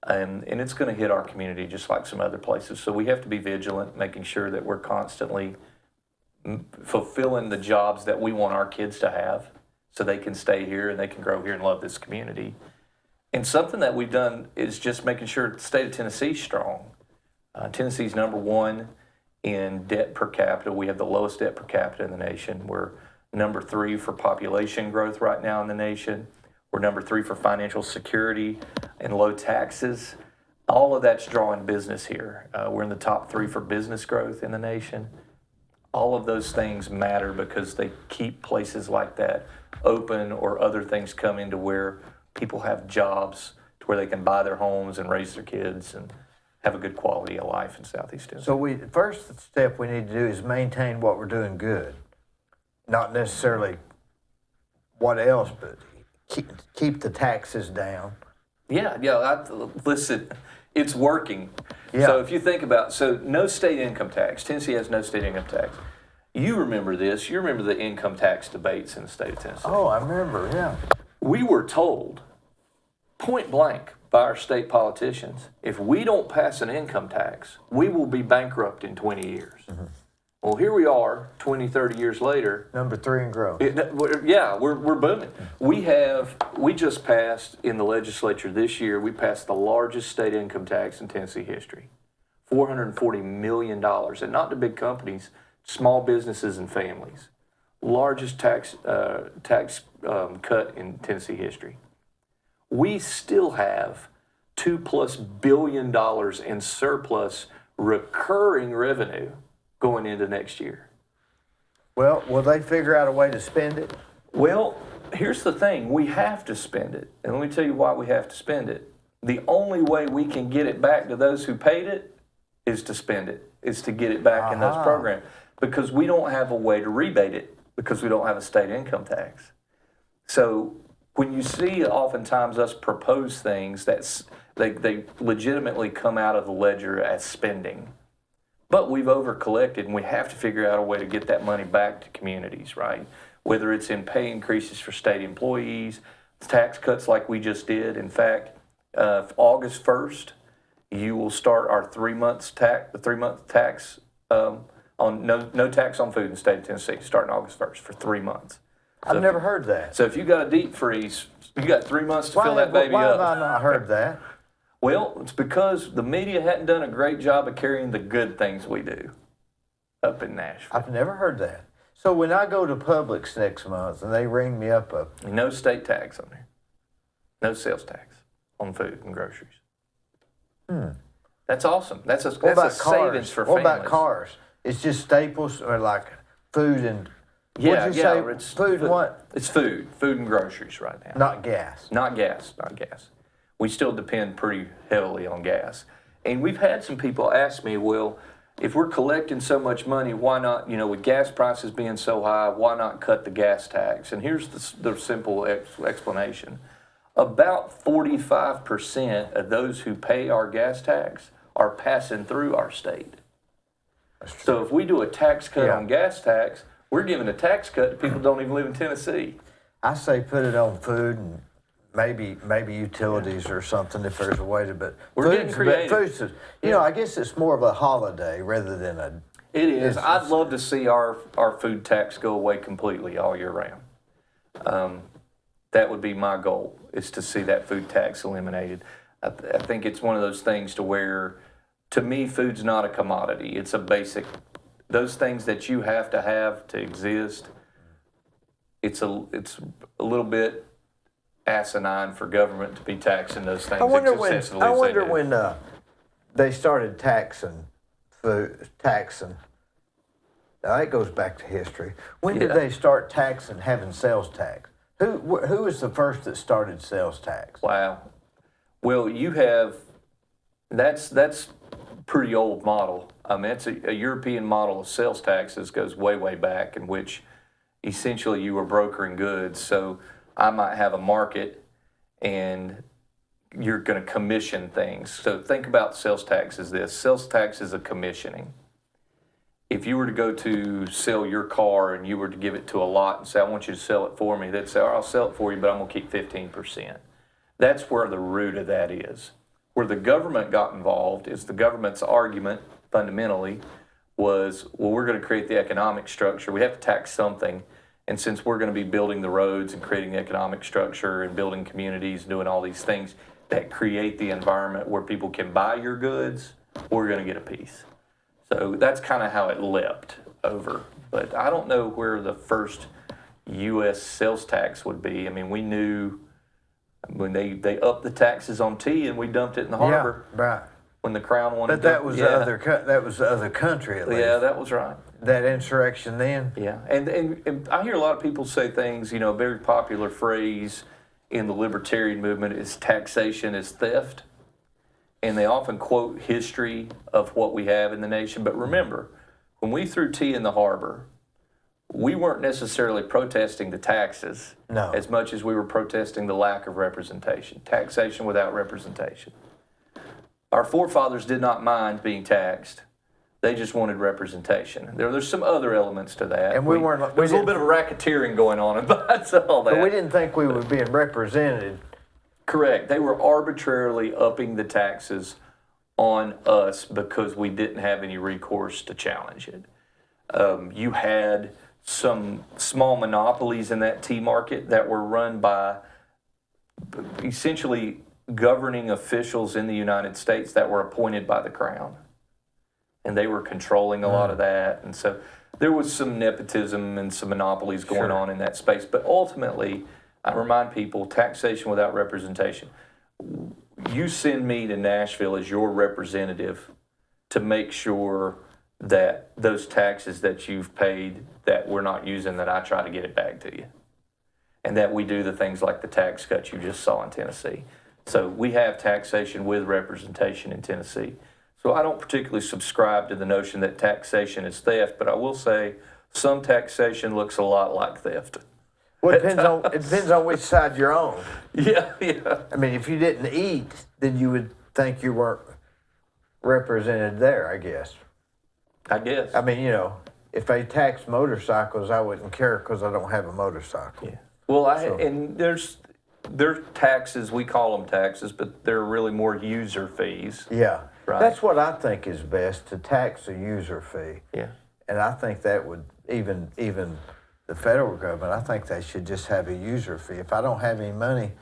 And it's going to hit our community just like some other places. So we have to be vigilant, making sure that we're constantly fulfilling the jobs that we want our kids to have so they can stay here and they can grow here and love this community. And something that we've done is just making sure the state of Tennessee is strong. Tennessee's number one in debt per capita. We have the lowest debt per capita in the nation. We're number 3 for population growth right now in the nation. We're number 3 for financial security and low taxes. All of that's drawing business here. We're in the top 3 for business growth in the nation. All of those things matter because they keep places like that open, or other things come into where people have jobs to where they can buy their homes and raise their kids. And have a good quality of life in Southeast Tennessee. So first step we need to do is maintain what we're doing good, not necessarily what else, but keep the taxes down. Yeah. Listen, it's working. Yeah. So if you think about, no state income tax. Tennessee has no state income tax. You remember this. You remember the income tax debates in the state of Tennessee. Oh, I remember, yeah. We were told, point blank, by our state politicians, if we don't pass an income tax, we will be bankrupt in 20 years. Mm-hmm. Well, here we are, 20, 30 years later. Number 3 in growth. We're booming. We just passed in the legislature this year, we passed the largest state income tax in Tennessee history, $440 million. And not the big companies, small businesses and families. Largest tax cut in Tennessee history. We still have $2+ billion in surplus recurring revenue going into next year. Well, will they figure out a way to spend it? Well, here's the thing. We have to spend it. And let me tell you why we have to spend it. The only way we can get it back to those who paid it is to spend it, is to get it back in those programs. Because we don't have a way to rebate it because we don't have a state income tax. So when you see oftentimes us propose things, they legitimately come out of the ledger as spending. But we've over-collected, and we have to figure out a way to get that money back to communities, right? Whether it's in pay increases for state employees, tax cuts like we just did. In fact, August 1st, you will start our 3-month tax on no tax on food in the state of Tennessee, starting August 1st for 3 months. So I've never heard that. So if you got a deep freeze, you got 3 months to fill that baby why up. Why have I not heard that? Well, it's because the media hadn't done a great job of carrying the good things we do up in Nashville. I've never heard that. So when I go to Publix next month and they ring me up No state tax on there. No sales tax on food and groceries. That's awesome. That's a savings for families. What about cars? It's just staples or like food and... Yeah, it's food and what? It's food and groceries right now. Not gas. Not gas. We still depend pretty heavily on gas. And we've had some people ask me, well, if we're collecting so much money, why not, with gas prices being so high, why not cut the gas tax? And here's the simple explanation. About 45% of those who pay our gas tax are passing through our state. So if we do a tax cut on gas tax, we're giving a tax cut to people who don't even live in Tennessee. I say put it on food and maybe utilities or something if there's a way to. But we're getting creative. I guess it's more of a holiday rather than a. It is. I'd love to see our food tax go away completely all year round. That would be my goal, is to see that food tax eliminated. I think it's one of those things to where, to me, food's not a commodity. It's a basic. Those things that you have to exist, it's a little bit asinine for government to be taxing those things. I wonder when they started taxing food. Now that goes back to history. When did they start having sales tax? Who was the first that started sales tax? Wow. Well, you have that's pretty old model. It's a European model of sales taxes, goes way back, in which essentially you were brokering goods. So I might have a market and you're going to commission things. So think about sales tax as this. Sales tax is a commissioning. If you were to go to sell your car and you were to give it to a lot and say, I want you to sell it for me, they'd say, I'll sell it for you, but I'm going to keep 15%. That's where the root of that is. Where the government got involved is the government's argument fundamentally was, well, we're going to create the economic structure. We have to tax something. And since we're going to be building the roads and creating the economic structure and building communities, doing all these things that create the environment where people can buy your goods, we're going to get a piece. So that's kind of how it leapt over. But I don't know where the first U.S. sales tax would be. I mean, we knew when they upped the taxes on tea and we dumped it in the harbor. Yeah, right. When the Crown wanted to. But that was the other country at least. Yeah, that was right. That insurrection then. Yeah, and I hear a lot of people say things. A very popular phrase in the libertarian movement is taxation is theft. and they often quote history of what we have in the nation. But remember, when we threw tea in the harbor, we weren't necessarily protesting the taxes as much as we were protesting the lack of representation, taxation without representation. Our forefathers did not mind being taxed. They just wanted representation. There's some other elements to that. And we weren't. There's a little bit of racketeering going on about all that. But we didn't think we were being represented. Correct. They were arbitrarily upping the taxes on us because we didn't have any recourse to challenge it. You had some small monopolies in that tea market that were run by essentially governing officials in the United States that were appointed by the Crown. And they were controlling a lot of that. And so there was some nepotism and some monopolies going on in that space. But ultimately, I remind people, taxation without representation. You send me to Nashville as your representative to make sure that those taxes that you've paid that we're not using, that I try to get it back to you. And that we do the things like the tax cuts you just saw in Tennessee. So we have taxation with representation in Tennessee. So I don't particularly subscribe to the notion that taxation is theft, but I will say some taxation looks a lot like theft. Well, it depends on which side you're on. Yeah. I mean, if you didn't eat, then you would think you weren't represented there, I guess. I mean, if they tax motorcycles, I wouldn't care because I don't have a motorcycle. Yeah. Well, and there's taxes, we call them taxes, but they're really more user fees. Yeah. Right. That's what I think is best, to tax a user fee. Yeah. And I think that would, even the federal government, I think they should just have a user fee. If I don't have any money,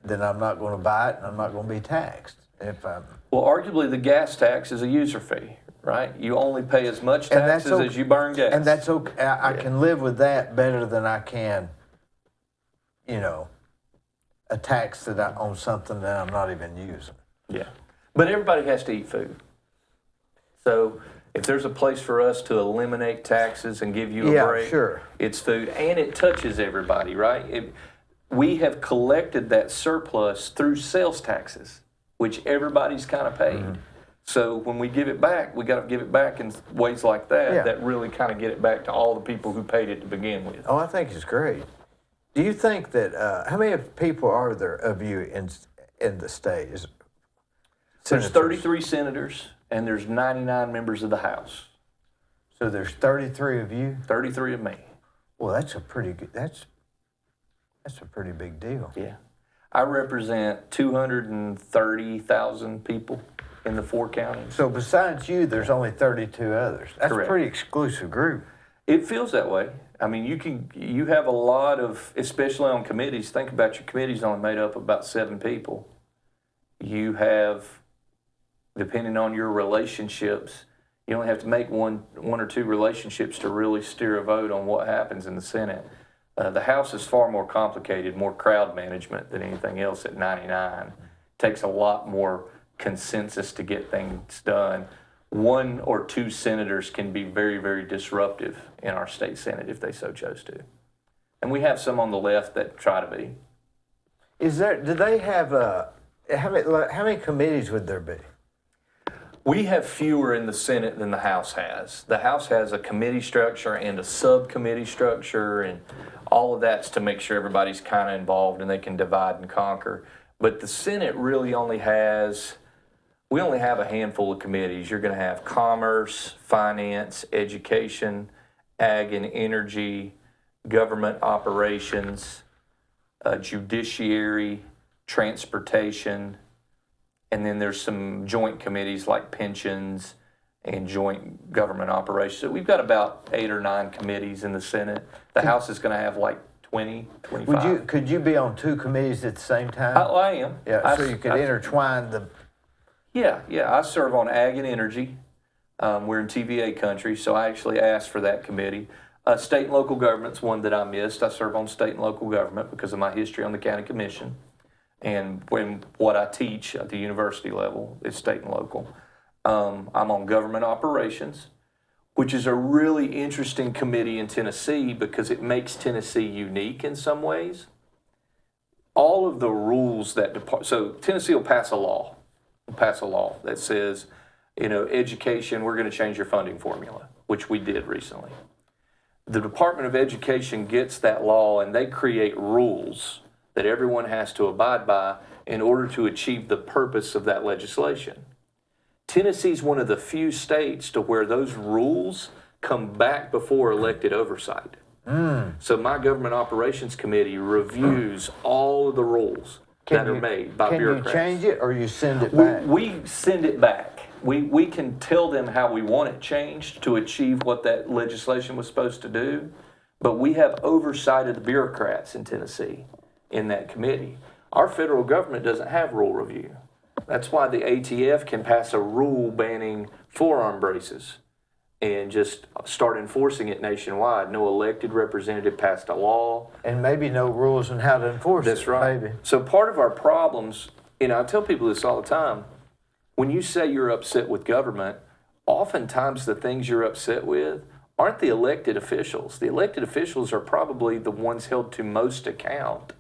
then I'm not going to buy it and I'm not going to be taxed. Well, arguably the gas tax is a user fee, right? You only pay as much taxes as you burn gas. And that's okay. I can live with that better than I can, a tax on something that I'm not even using. Yeah. But everybody has to eat food. So if there's a place for us to eliminate taxes and give you a break, it's food. And it touches everybody, right? We have collected that surplus through sales taxes, which everybody's kind of paid. Mm-hmm. So when we give it back, we got to give it back in ways like that that really kind of get it back to all the people who paid it to begin with. Oh, I think it's great. Do you think that, how many people are there of you in the state? There's 33 senators, and there's 99 members of the House. So there's 33 of you? 33 of me. Well, that's a pretty big deal. Yeah. I represent 230,000 people in the 4 counties. So besides you, there's only 32 others. That's Correct. A pretty exclusive group. It feels that way. I mean, you have a lot of, especially on committees, think about your committees only made up of about 7 people. You have, depending on your relationships, you only have to make one or two relationships to really steer a vote on what happens in the Senate. The House is far more complicated, more crowd management than anything else at 99. It takes a lot more consensus to get things done. 1 or 2 senators can be very, very disruptive in our state Senate if they so chose to. And we have some on the left that try to be. Do they have, how many committees would there be? We have fewer in the Senate than the House has. The House has a committee structure and a subcommittee structure, and all of that's to make sure everybody's kind of involved and they can divide and conquer. But the Senate really only have a handful of committees. You're going to have commerce, finance, education, ag and energy, government operations, judiciary, transportation, and then there's some joint committees like pensions and joint government operations. So we've got about 8 or 9 committees in the Senate. The House is going to have like 20, 25. Could you be on 2 committees at the same time? I am. Yeah, so you could intertwine the... Yeah. I serve on ag and energy. We're in TVA country, so I actually asked for that committee. State and local government's one that I missed. I serve on state and local government because of my history on the county commission. And what I teach at the university level is state and local. I'm on government operations, which is a really interesting committee in Tennessee because it makes Tennessee unique in some ways. All of the rules so Tennessee will pass a law, pass a law that says, education, we're going to change your funding formula, which we did recently. The Department of Education gets that law and they create rules that everyone has to abide by in order to achieve the purpose of that legislation. Tennessee's one of the few states to where those rules come back before elected oversight. So my government operations committee reviews all of the rules that are made by bureaucrats. Can you change it or you send it back? We send it back. We can tell them how we want it changed to achieve what that legislation was supposed to do, but we have oversight of the bureaucrats in Tennessee in that committee. Our federal government doesn't have rule review. That's why the ATF can pass a rule banning forearm braces and just start enforcing it nationwide. No elected representative passed a law. And maybe no rules on how to enforce it. That's right. Maybe. So part of our problems, I tell people this all the time, when you say you're upset with government, oftentimes the things you're upset with aren't the elected officials. The elected officials are probably the ones held to most account.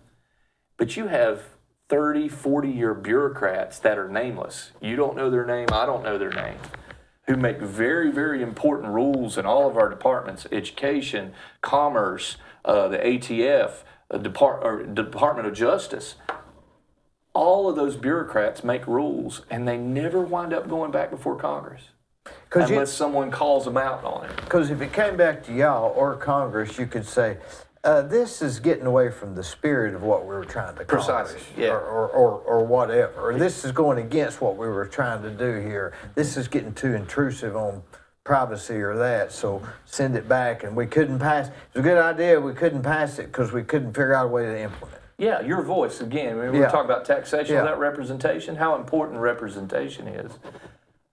But you have 30, 40-year bureaucrats that are nameless. You don't know their name, I don't know their name, who make very, very important rules in all of our departments, education, commerce, the ATF, Department of Justice. All of those bureaucrats make rules, and they never wind up going back before Congress unless someone calls them out on it. Because if it came back to y'all or Congress, you could say, this is getting away from the spirit of what we were trying to accomplish. Precisely, yeah. Or whatever. Or this is going against what we were trying to do here. This is getting too intrusive on privacy or that, so send it back. And we couldn't pass. It's a good idea. We couldn't pass it because we couldn't figure out a way to implement it. Yeah, your voice, again. We were talking about taxation, that representation, how important representation is.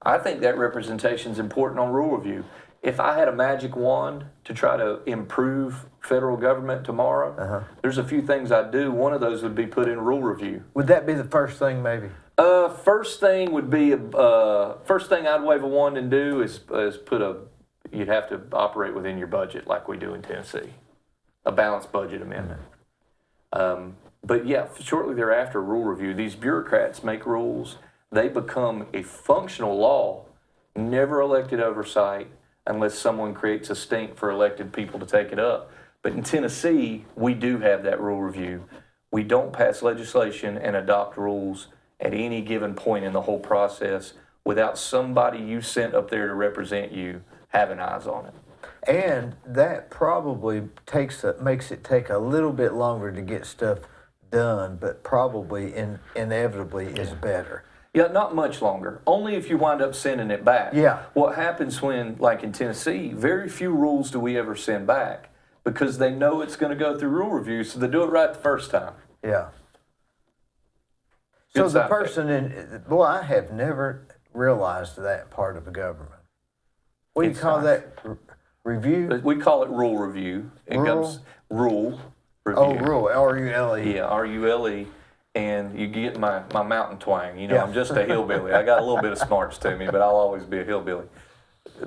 I think that representation is important on rule review. If I had a magic wand to try to improve federal government tomorrow, there's a few things I'd do. One of those would be put in rule review. Would that be the first thing, maybe? First thing would be, first thing I'd wave a wand and do is you'd have to operate within your budget like we do in Tennessee. A balanced budget amendment. But yeah, shortly thereafter, rule review. These bureaucrats make rules. They become a functional law, never elected oversight, unless someone creates a stink for elected people to take it up. But in Tennessee, we do have that rule review. We don't pass legislation and adopt rules at any given point in the whole process without somebody you sent up there to represent you having eyes on it. And that probably makes it take a little bit longer to get stuff done, but probably inevitably is better. Yeah, not much longer. Only if you wind up sending it back. Yeah. What happens when, like in Tennessee, very few rules do we ever send back because they know it's going to go through rule review, so they do it right the first time. Yeah. Good So the person I have never realized that part of the government. What do you call that? Review? We call it rule review. It comes rule review. Oh, rule. R-U-L-E. Yeah, R-U-L-E. And you get my mountain twang. I'm just a hillbilly. I got a little bit of smarts to me, but I'll always be a hillbilly.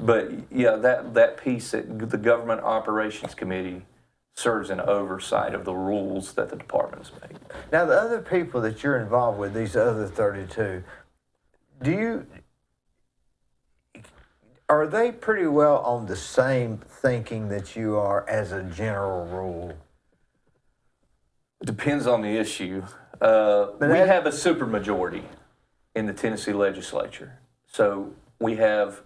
But yeah, that piece, that the Government Operations Committee serves an oversight of the rules that the departments make. Now, the other people that you're involved with, these other 32, are they pretty well on the same thinking that you are as a general rule? It depends on the issue. We have a supermajority in the Tennessee legislature. So we have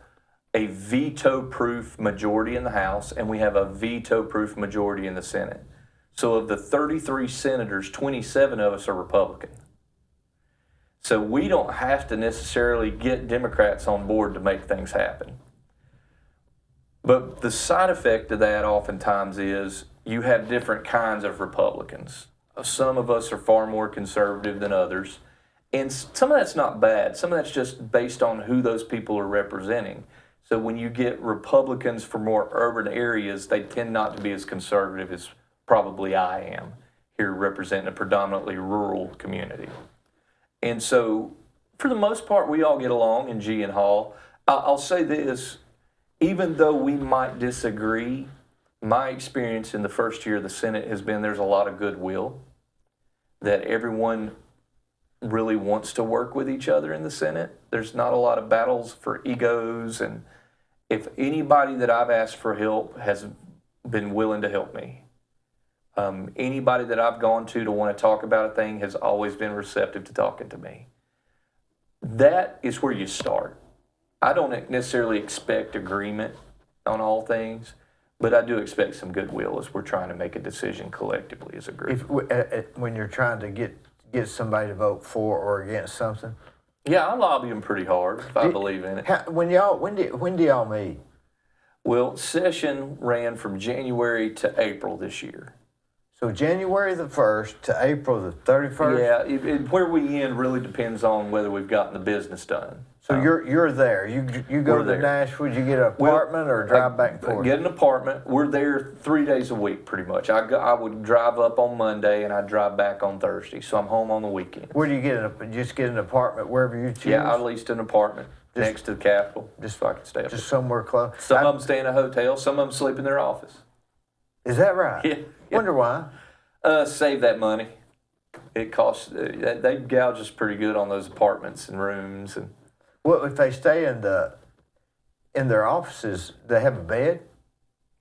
a veto-proof majority in the House, and we have a veto-proof majority in the Senate. So of the 33 senators, 27 of us are Republican. So we don't have to necessarily get Democrats on board to make things happen. But the side effect of that oftentimes is you have different kinds of Republicans. Some of us are far more conservative than others. And some of that's not bad. Some of that's just based on who those people are representing. So when you get Republicans from more urban areas, they tend not to be as conservative as probably I am here representing a predominantly rural community. And so for the most part, we all get along in G and Hall. I'll say this, even though we might disagree, my experience in the first year of the Senate has been there's a lot of goodwill, that everyone really wants to work with each other in the Senate. There's not a lot of battles for egos, and if anybody that I've asked for help has been willing to help me. Anybody that I've gone to want to talk about a thing has always been receptive to talking to me. That is where you start. I don't necessarily expect agreement on all things, but I do expect some goodwill as we're trying to make a decision collectively as a group. When you're trying to get somebody to vote for or against something? Yeah, I lobby them pretty hard if I believe in it. When do y'all meet? Well, session ran from January to April this year. So January the 1st to April the 31st? Yeah, where we end really depends on whether we've gotten the business done. So you're there. You go to Nashville, you get an apartment or drive back and forth? Get an apartment. We're there 3 days a week pretty much. I would drive up on Monday and I'd drive back on Thursday. So I'm home on the weekend. Where do you just get an apartment wherever you choose? Yeah, I leased an apartment next to the Capitol just so I could stay up. Just somewhere close? Some of them stay in a hotel. Some of them sleep in their office. Is that right? Yeah. Wonder why? Save that money. It costs, they gouge us pretty good on those apartments and rooms. And well, if they stay in their offices, they have a bed?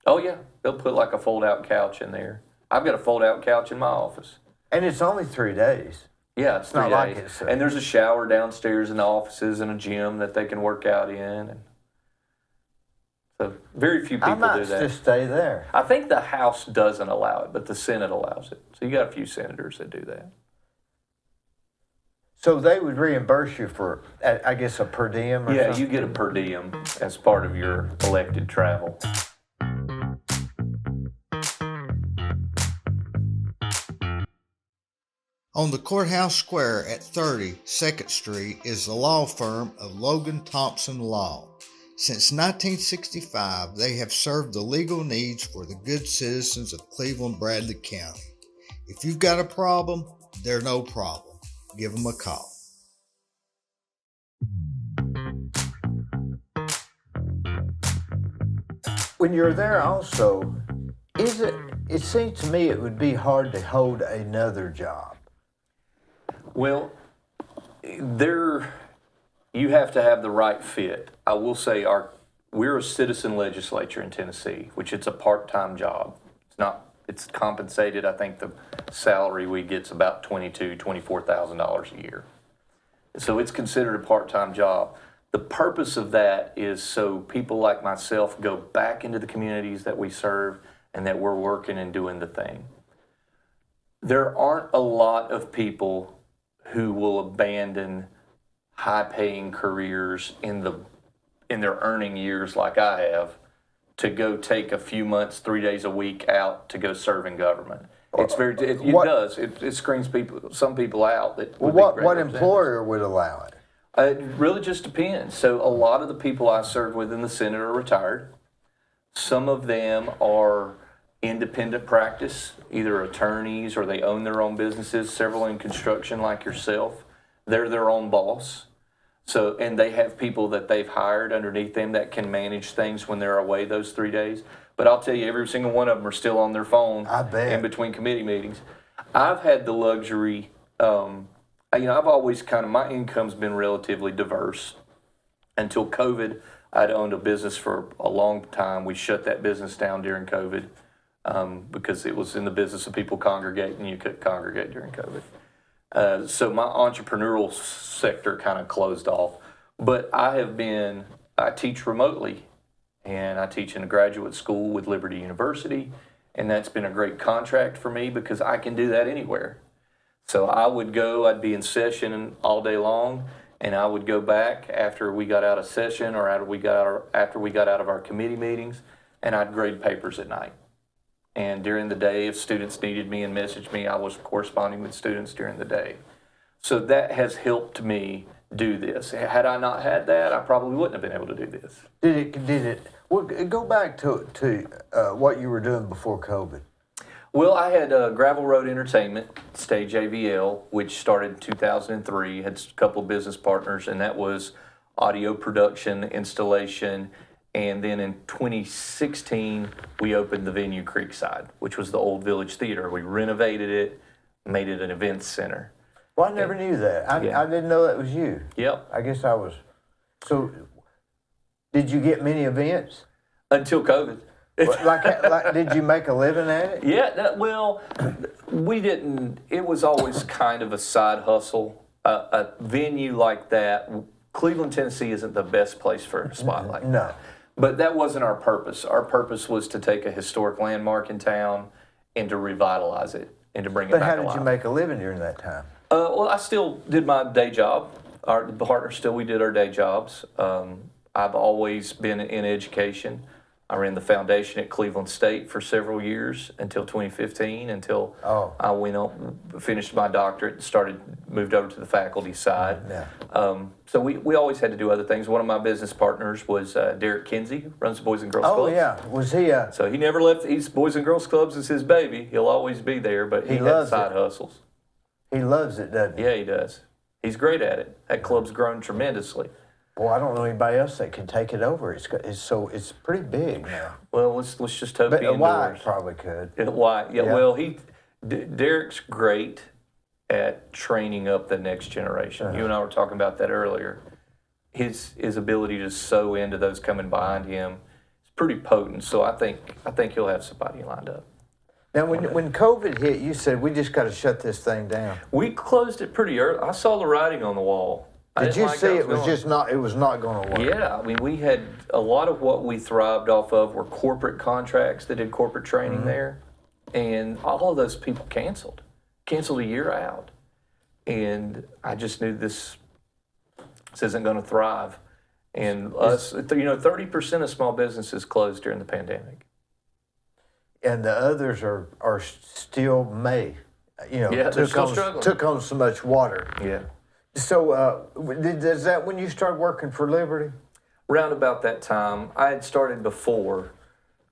Oh yeah, they'll put like a fold-out couch in there. I've got a fold-out couch in my office. And it's only 3 days. Yeah, it's 3 days. Not like it's and there's a shower downstairs in the offices and a gym that they can work out in. And so very few people do that. I might just stay there. I think the House doesn't allow it, but the Senate allows it. So you got a few senators that do that. So they would reimburse you for, I guess, a per diem or yeah, something? you get a per diem as part of your elected travel. On the courthouse square at 30 2nd Street is the law firm of Logan Thompson Law. Since 1965, they have served the legal needs for the good citizens of Cleveland-Bradley County. If you've got a problem, they're no problem. Give them a call. When you're there also, it seems to me it would be hard to hold another job. Well, you have to have the right fit. I will say we're a citizen legislature in Tennessee, which it's a part-time job. It's compensated. I think the salary we get's about $24,000 a year. So it's considered a part-time job. The purpose of that is so people like myself go back into the communities that we serve and that we're working and doing the thing. There aren't a lot of people who will abandon high-paying careers in their earning years like I have to go take a few months, 3 days a week out to go serve in government. It screens some people out. What employer would allow it? It really just depends. So a lot of the people I serve with in the Senate are retired. Some of them are independent practice, either attorneys or they own their own businesses, several in construction like yourself. They're their own boss. So, and they have people that they've hired underneath them that can manage things when they're away those 3 days. But I'll tell you, every single one of them are still on their phone in between committee meetings. I've had the luxury, I've always my income's been relatively diverse. Until COVID, I'd owned a business for a long time. We shut that business down during COVID because it was in the business of people congregating. You couldn't congregate during COVID. So my entrepreneurial sector kind of closed off. But I teach remotely, and I teach in a graduate school with Liberty University, and that's been a great contract for me because I can do that anywhere. So I'd be in session all day long, and I would go back after we got out of session or after we got out of our committee meetings, and I'd grade papers at night. And during the day, if students needed me and messaged me, I was corresponding with students during the day. So that has helped me do this. Had I not had that, I probably wouldn't have been able to do this. Well, go back to what you were doing before COVID. Well, I had Gravel Road Entertainment, Stage AVL, which started in 2003, had a couple of business partners, and that was audio production, installation. And then in 2016, we opened the venue Creekside, which was the old Village Theater. We renovated it, made it an events center. Well, I never knew that. I didn't know that was you. Yep. I guess I was. So, did you get many events? Until COVID. like, did you make a living at it? Yeah, well, we didn't. It was always kind of a side hustle. A venue like that, Cleveland, Tennessee isn't the best place for a spot like that. No. But that wasn't our purpose. Our purpose was to take a historic landmark in town and to revitalize it and to bring it But back how alive. did you make a living during that time? Well, I still did my day job. Our partners we did our day jobs. I've always been in education. I ran the foundation at Cleveland State for several years until 2015, until I went on, finished my doctorate, moved over to the faculty side. Yeah. So we always had to do other things. One of my business partners was Derek Kinsey, who runs the Boys and Girls Clubs. Oh, yeah. Was he So he never left. Boys and Girls Clubs is his baby. He'll always be there, but he had side hustles. He loves it, doesn't he? Yeah, he does. He's great at it. That club's grown tremendously. Well, I don't know anybody else that can take it over. It's pretty big now. Well, let's just hope But he endures. Wyatt probably could. Wyatt, yeah. Well, Derek's great at training up the next generation. You and I were talking about that earlier. His ability to sew into those coming behind him is pretty potent. So I think he'll have somebody lined up. Now, when COVID hit, you said we just got to shut this thing down. We closed it pretty early. I saw the writing on the wall. Did you see it was not going to work? Yeah, I mean, we had a lot of what we thrived off of were corporate contracts that did corporate training there, and all of those people canceled a year out, and I just knew this isn't going to thrive, and 30% of small businesses closed during the pandemic, and the others are still they're still struggling. Took on so much water. Yeah. So, is that when you started working for Liberty? Round about that time, I had started before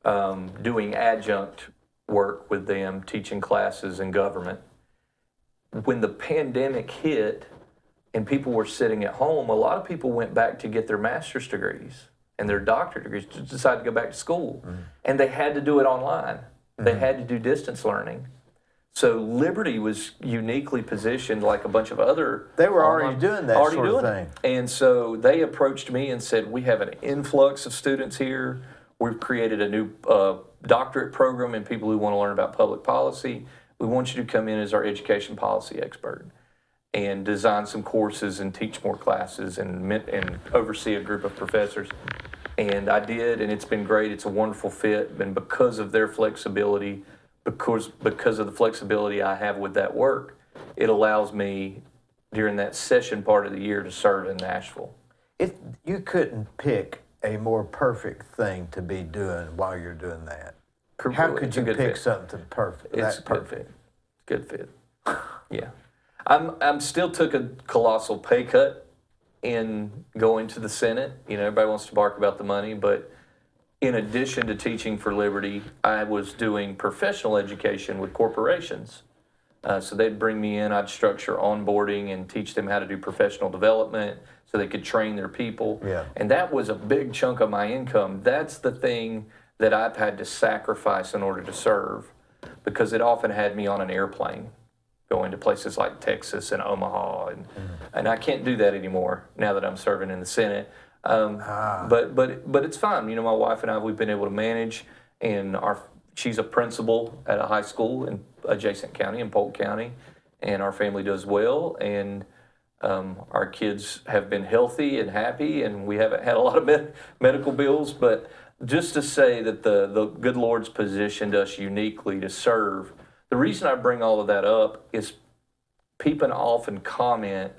doing adjunct work with them, teaching classes in government. When the pandemic hit and people were sitting at home, a lot of people went back to get their master's degrees and their doctorate degrees, to decide to go back to school. And they had to do it online. They had to do distance learning. So Liberty was uniquely positioned, like a bunch of other. They were already doing that sort of thing. And so they approached me and said, "We have an influx of students here. We've created a new doctorate program in people who want to learn about public policy. We want you to come in as our education policy expert and design some courses and teach more classes and oversee a group of professors." And I did, and it's been great. It's a wonderful fit, and because of their flexibility. Because of the flexibility I have with that work, it allows me during that session part of the year to serve in Nashville. You couldn't pick a more perfect thing to be doing while you're doing that. How could you pick something perfect? It's perfect. Good fit. Yeah. I'm still took a colossal pay cut in going to the Senate. Everybody wants to bark about the money, but in addition to teaching for Liberty, I was doing professional education with corporations. So they'd bring me in, I'd structure onboarding and teach them how to do professional development so they could train their people. Yeah. And that was a big chunk of my income. That's the thing that I've had to sacrifice in order to serve, because it often had me on an airplane going to places like Texas and Omaha. And I can't do that anymore now that I'm serving in the Senate. But it's fine. My wife and I, we've been able to manage, and she's a principal at a high school in adjacent county in Polk County, and our family does well, and our kids have been healthy and happy, and we haven't had a lot of medical bills. But just to say that the good Lord's positioned us uniquely to serve. The reason I bring all of that up is people often comment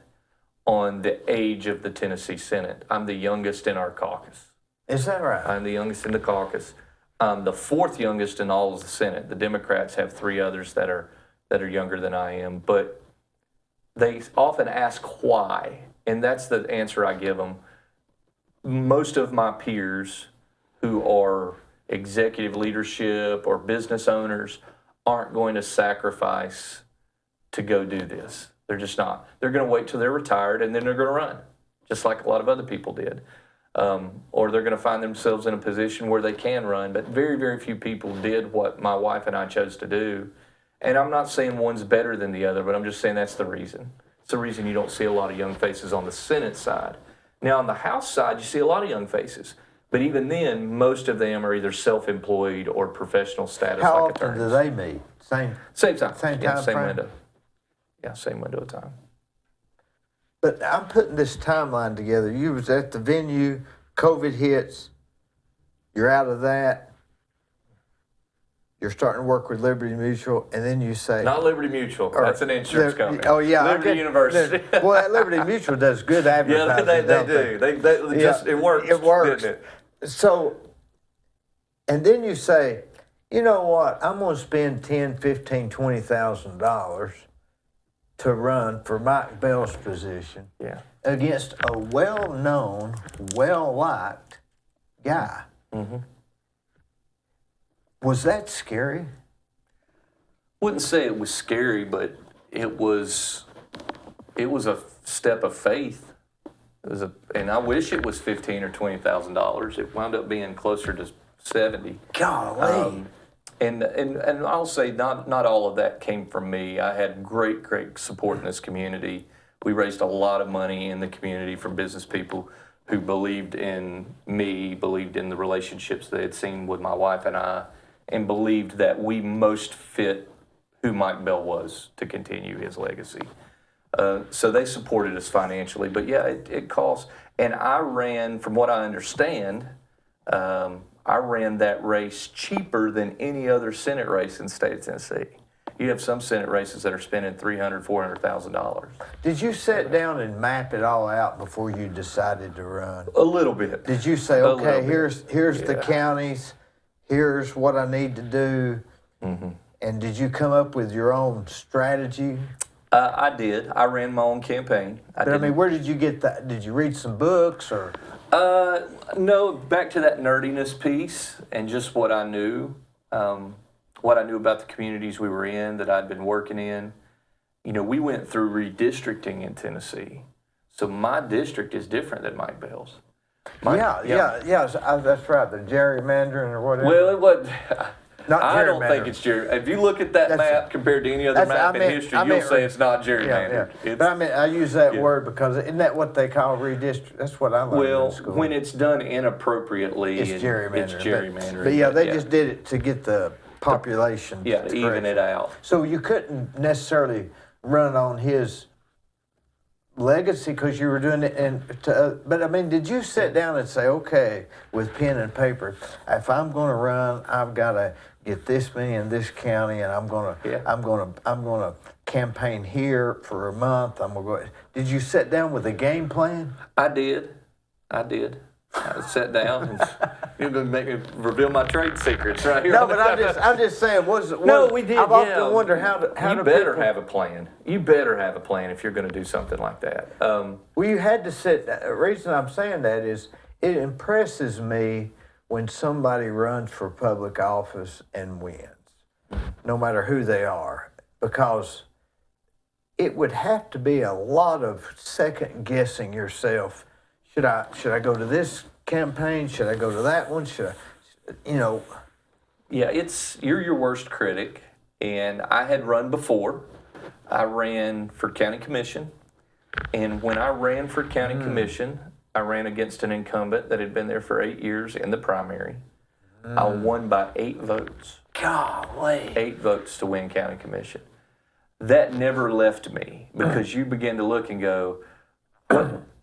on the age of the Tennessee Senate. I'm the youngest in our caucus. Is that right? I'm the youngest in the caucus. I'm the fourth youngest in all of the Senate. The Democrats have three others that are younger than I am. But they often ask why, and that's the answer I give them. Most of my peers who are executive leadership or business owners aren't going to sacrifice to go do this. They're just not. They're going to wait till they're retired, and then they're going to run, just like a lot of other people did. Or they're going to find themselves in a position where they can run. But very, very few people did what my wife and I chose to do. And I'm not saying one's better than the other, but I'm just saying that's the reason. It's the reason you don't see a lot of young faces on the Senate side. Now, on the House side, you see a lot of young faces. But even then, most of them are either self-employed or professional status How like often attorneys. do they meet? Same time. Same Yeah, time same frame? window. Yeah, same window of time. But I'm putting this timeline together. You was at the venue, COVID hits, you're out of that, you're starting to work with Liberty Mutual, and then you say... Not Liberty Mutual. or- That's an insurance company. Oh, yeah. Liberty University. Well, that Liberty Mutual does good Yeah, advertising, they don't do. They Yeah, just, it works. It works. didn't it? So, and then you say, you know what, I'm going to spend $10,000, $15,000, $20,000 to run for Mike Bell's position Yeah. against a well-known, well-liked guy. Mm-hmm. Was that scary? Wouldn't say it was scary, but it was a step of faith. And I wish it was $15,000 or $20,000. It wound up being closer to 70. Golly. And I'll say not all of that came from me. I had great support in this community. We raised a lot of money in the community from business people who believed in me, believed in the relationships they had seen with my wife and I, and believed that we most fit who Mike Bell was to continue his legacy. So they supported us financially, but yeah, it costs. And I ran, from what I understand, I ran that race cheaper than any other Senate race in the state of Tennessee. You have some Senate races that are spending $300,000, $400,000. Did you sit down and map it all out before you decided to run? A little bit. Did you say, A okay, little bit. here's the Yeah. counties, here's what I need to do, and did you come up with your own strategy? I did. I ran my own campaign. But I mean, where did you get that? Did you read some books or? No, back to that nerdiness piece and just what I knew. What I knew about the communities we were in, that I'd been working in. You know, we went through redistricting in Tennessee. So my district is different than Mike Bell's. That's right. The gerrymandering or whatever. Well, it wasn't. Not I don't gerrymandering. think it's gerrymandered. If you look at that map compared to any other map in history, you'll say it's not gerrymandered. But I mean, I use that Yeah. word because isn't that what they call redistrict? That's what I learned Well, in school. when it's done inappropriately, it's gerrymandering. It's gerrymandering. But yeah, they just did it to get the population. to even it out. So you couldn't necessarily run on his legacy because you were doing it. But I mean, did you sit down and say, okay, with pen and paper, if I'm going to run, I've got to get this many in this county, and I'm going to campaign here for a month. I'm going to go. Did you sit down with a game plan? I did. I sat down and you're going to make me reveal my trade secrets right here. No, but I'm just saying. No, we did. I've often wondered how you to better people, have a plan. You better have a plan if you're going to do something like that. Well, you had to sit. The reason I'm saying that is it impresses me when somebody runs for public office and wins, no matter who they are, because it would have to be a lot of second guessing yourself. Should I go to this campaign? Should I go to that one? Yeah, you're your worst critic, and I had run before. I ran for county commission, and when I ran for county commission, I ran against an incumbent that had been there for 8 years in the primary. I won by 8 votes. Golly. 8 votes to win county commission. That never left me because you begin to look and go,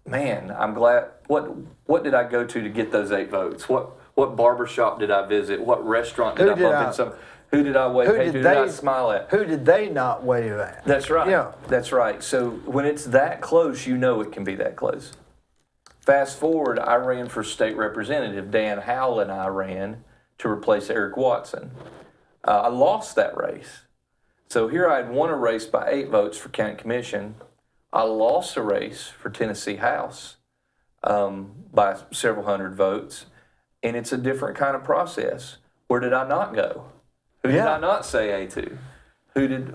man, I'm glad. What did I go to get those 8 votes? What barbershop did I visit? What restaurant did I bump into some? Who did I wave? Who did I smile at? Who did they not wave at? That's right. Yeah. That's right. So when it's that close, you know it can be that close. Fast forward, I ran for state representative. Dan Howell and I ran to replace Eric Watson. I lost that race. So here I had won a race by 8 votes for county commission. I lost a race for Tennessee House by several hundred votes. And it's a different kind of process. Where did I not go? Who did I not say A to?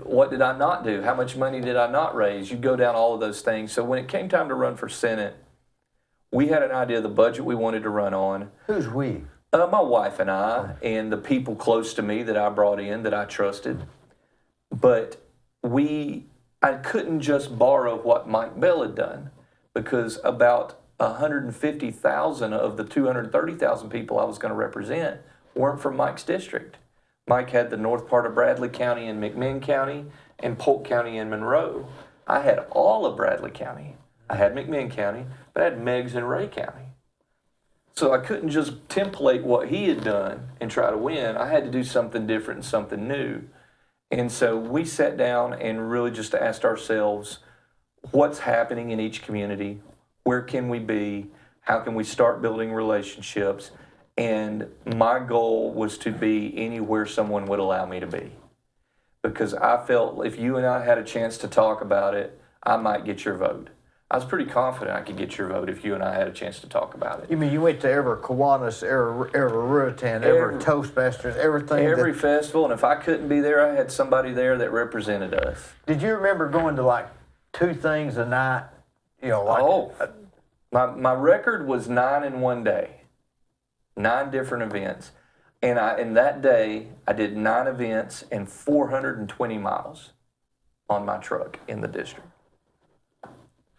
What did I not do? How much money did I not raise? You go down all of those things. So when it came time to run for Senate, we had an idea of the budget we wanted to run on. Who's we? My wife and I, and the people close to me that I brought in that I trusted. But we I couldn't just borrow what Mike Bell had done, because about 150,000 of the 230,000 people I was going to represent weren't from Mike's district. Mike had the north part of Bradley County and McMinn County and Polk County and Monroe. I had all of Bradley County. I had McMinn County, but I had Meigs and Rhea County. So I couldn't just template what he had done and try to win. I had to do something different and something new. And so we sat down and really just asked ourselves, what's happening in each community? Where can we be? How can we start building relationships? And my goal was to be anywhere someone would allow me to be. Because I felt if you and I had a chance to talk about it, I might get your vote. I was pretty confident I could get your vote if you and I had a chance to talk about it. You mean you went to every Kiwanis, every Ruatan, every Toastmasters, everything? Every festival, and if I couldn't be there, I had somebody there that represented us. Did you remember going to like 2 things a night? You know, like my record was 9 in one day, 9 different events, and in that day I did 9 events and 420 miles on my truck in the district.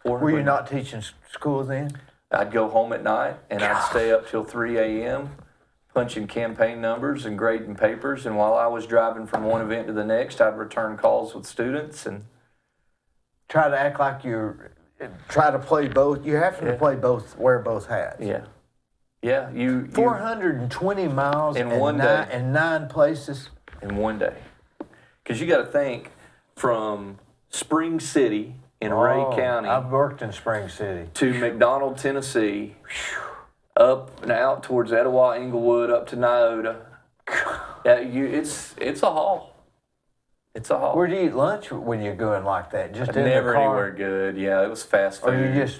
Were you not teaching school then? I'd go home at night and I'd stay up till 3 a.m. punching campaign numbers and grading papers, and while I was driving from one event to the next, I'd return calls with students and try to act like try to play both. You have to play both, wear both hats. Yeah. You 420 miles in one day, and 9 places in one day. Because you got to think, from Spring City in Rhea County, I've worked in Spring City, to McDonald, Tennessee, up and out towards Etowah, Inglewood, up to Nyota. Yeah, it's a haul. It's a haul. Where do you eat lunch when you're going like that? Just in never the car? anywhere good. Yeah, it was fast food.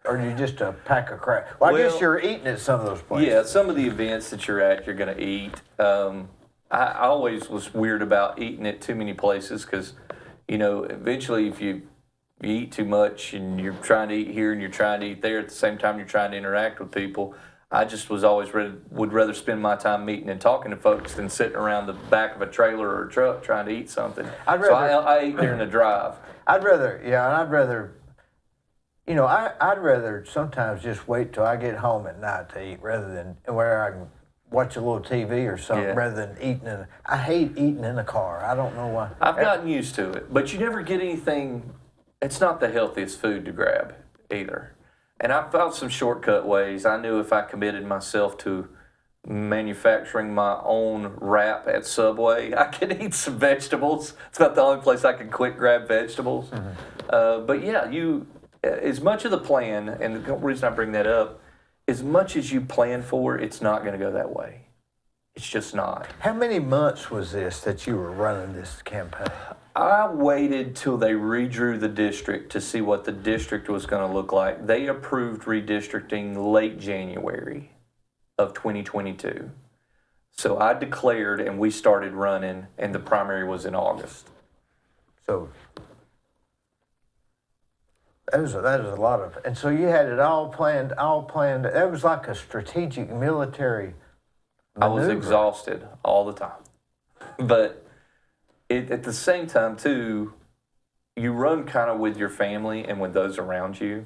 Or you just a pack of crap. Well, I guess you're eating at some of those places. Yeah, some of the events that you're at, you're going to eat. I always was weird about eating at too many places because, eventually if you eat too much and you're trying to eat here and you're trying to eat there at the same time you're trying to interact with people, I just was always would rather spend my time meeting and talking to folks than sitting around the back of a trailer or a truck trying to eat something. I ate during the drive. I'd rather sometimes just wait till I get home at night to eat rather than where I can watch a little TV or something rather than eating I hate eating in a car. I don't know why. I've gotten used to it, but you never get anything. It's not the healthiest food to grab either. And I found some shortcut ways. I knew if I committed myself to manufacturing my own wrap at Subway, I could eat some vegetables. It's about the only place I can quick grab vegetables. Mm-hmm. But yeah, as much of the plan, and the reason I bring that up, as much as you plan for, it's not going to go that way. It's just not. How many months was this that you were running this campaign? I waited till they redrew the district to see what the district was going to look like. They approved redistricting late January of 2022. So I declared and we started running, and the primary was in August. So that was a lot of, and so you had it all planned. That was like a strategic military maneuver. I was exhausted all the time. But at the same time, too, you run kind of with your family and with those around you.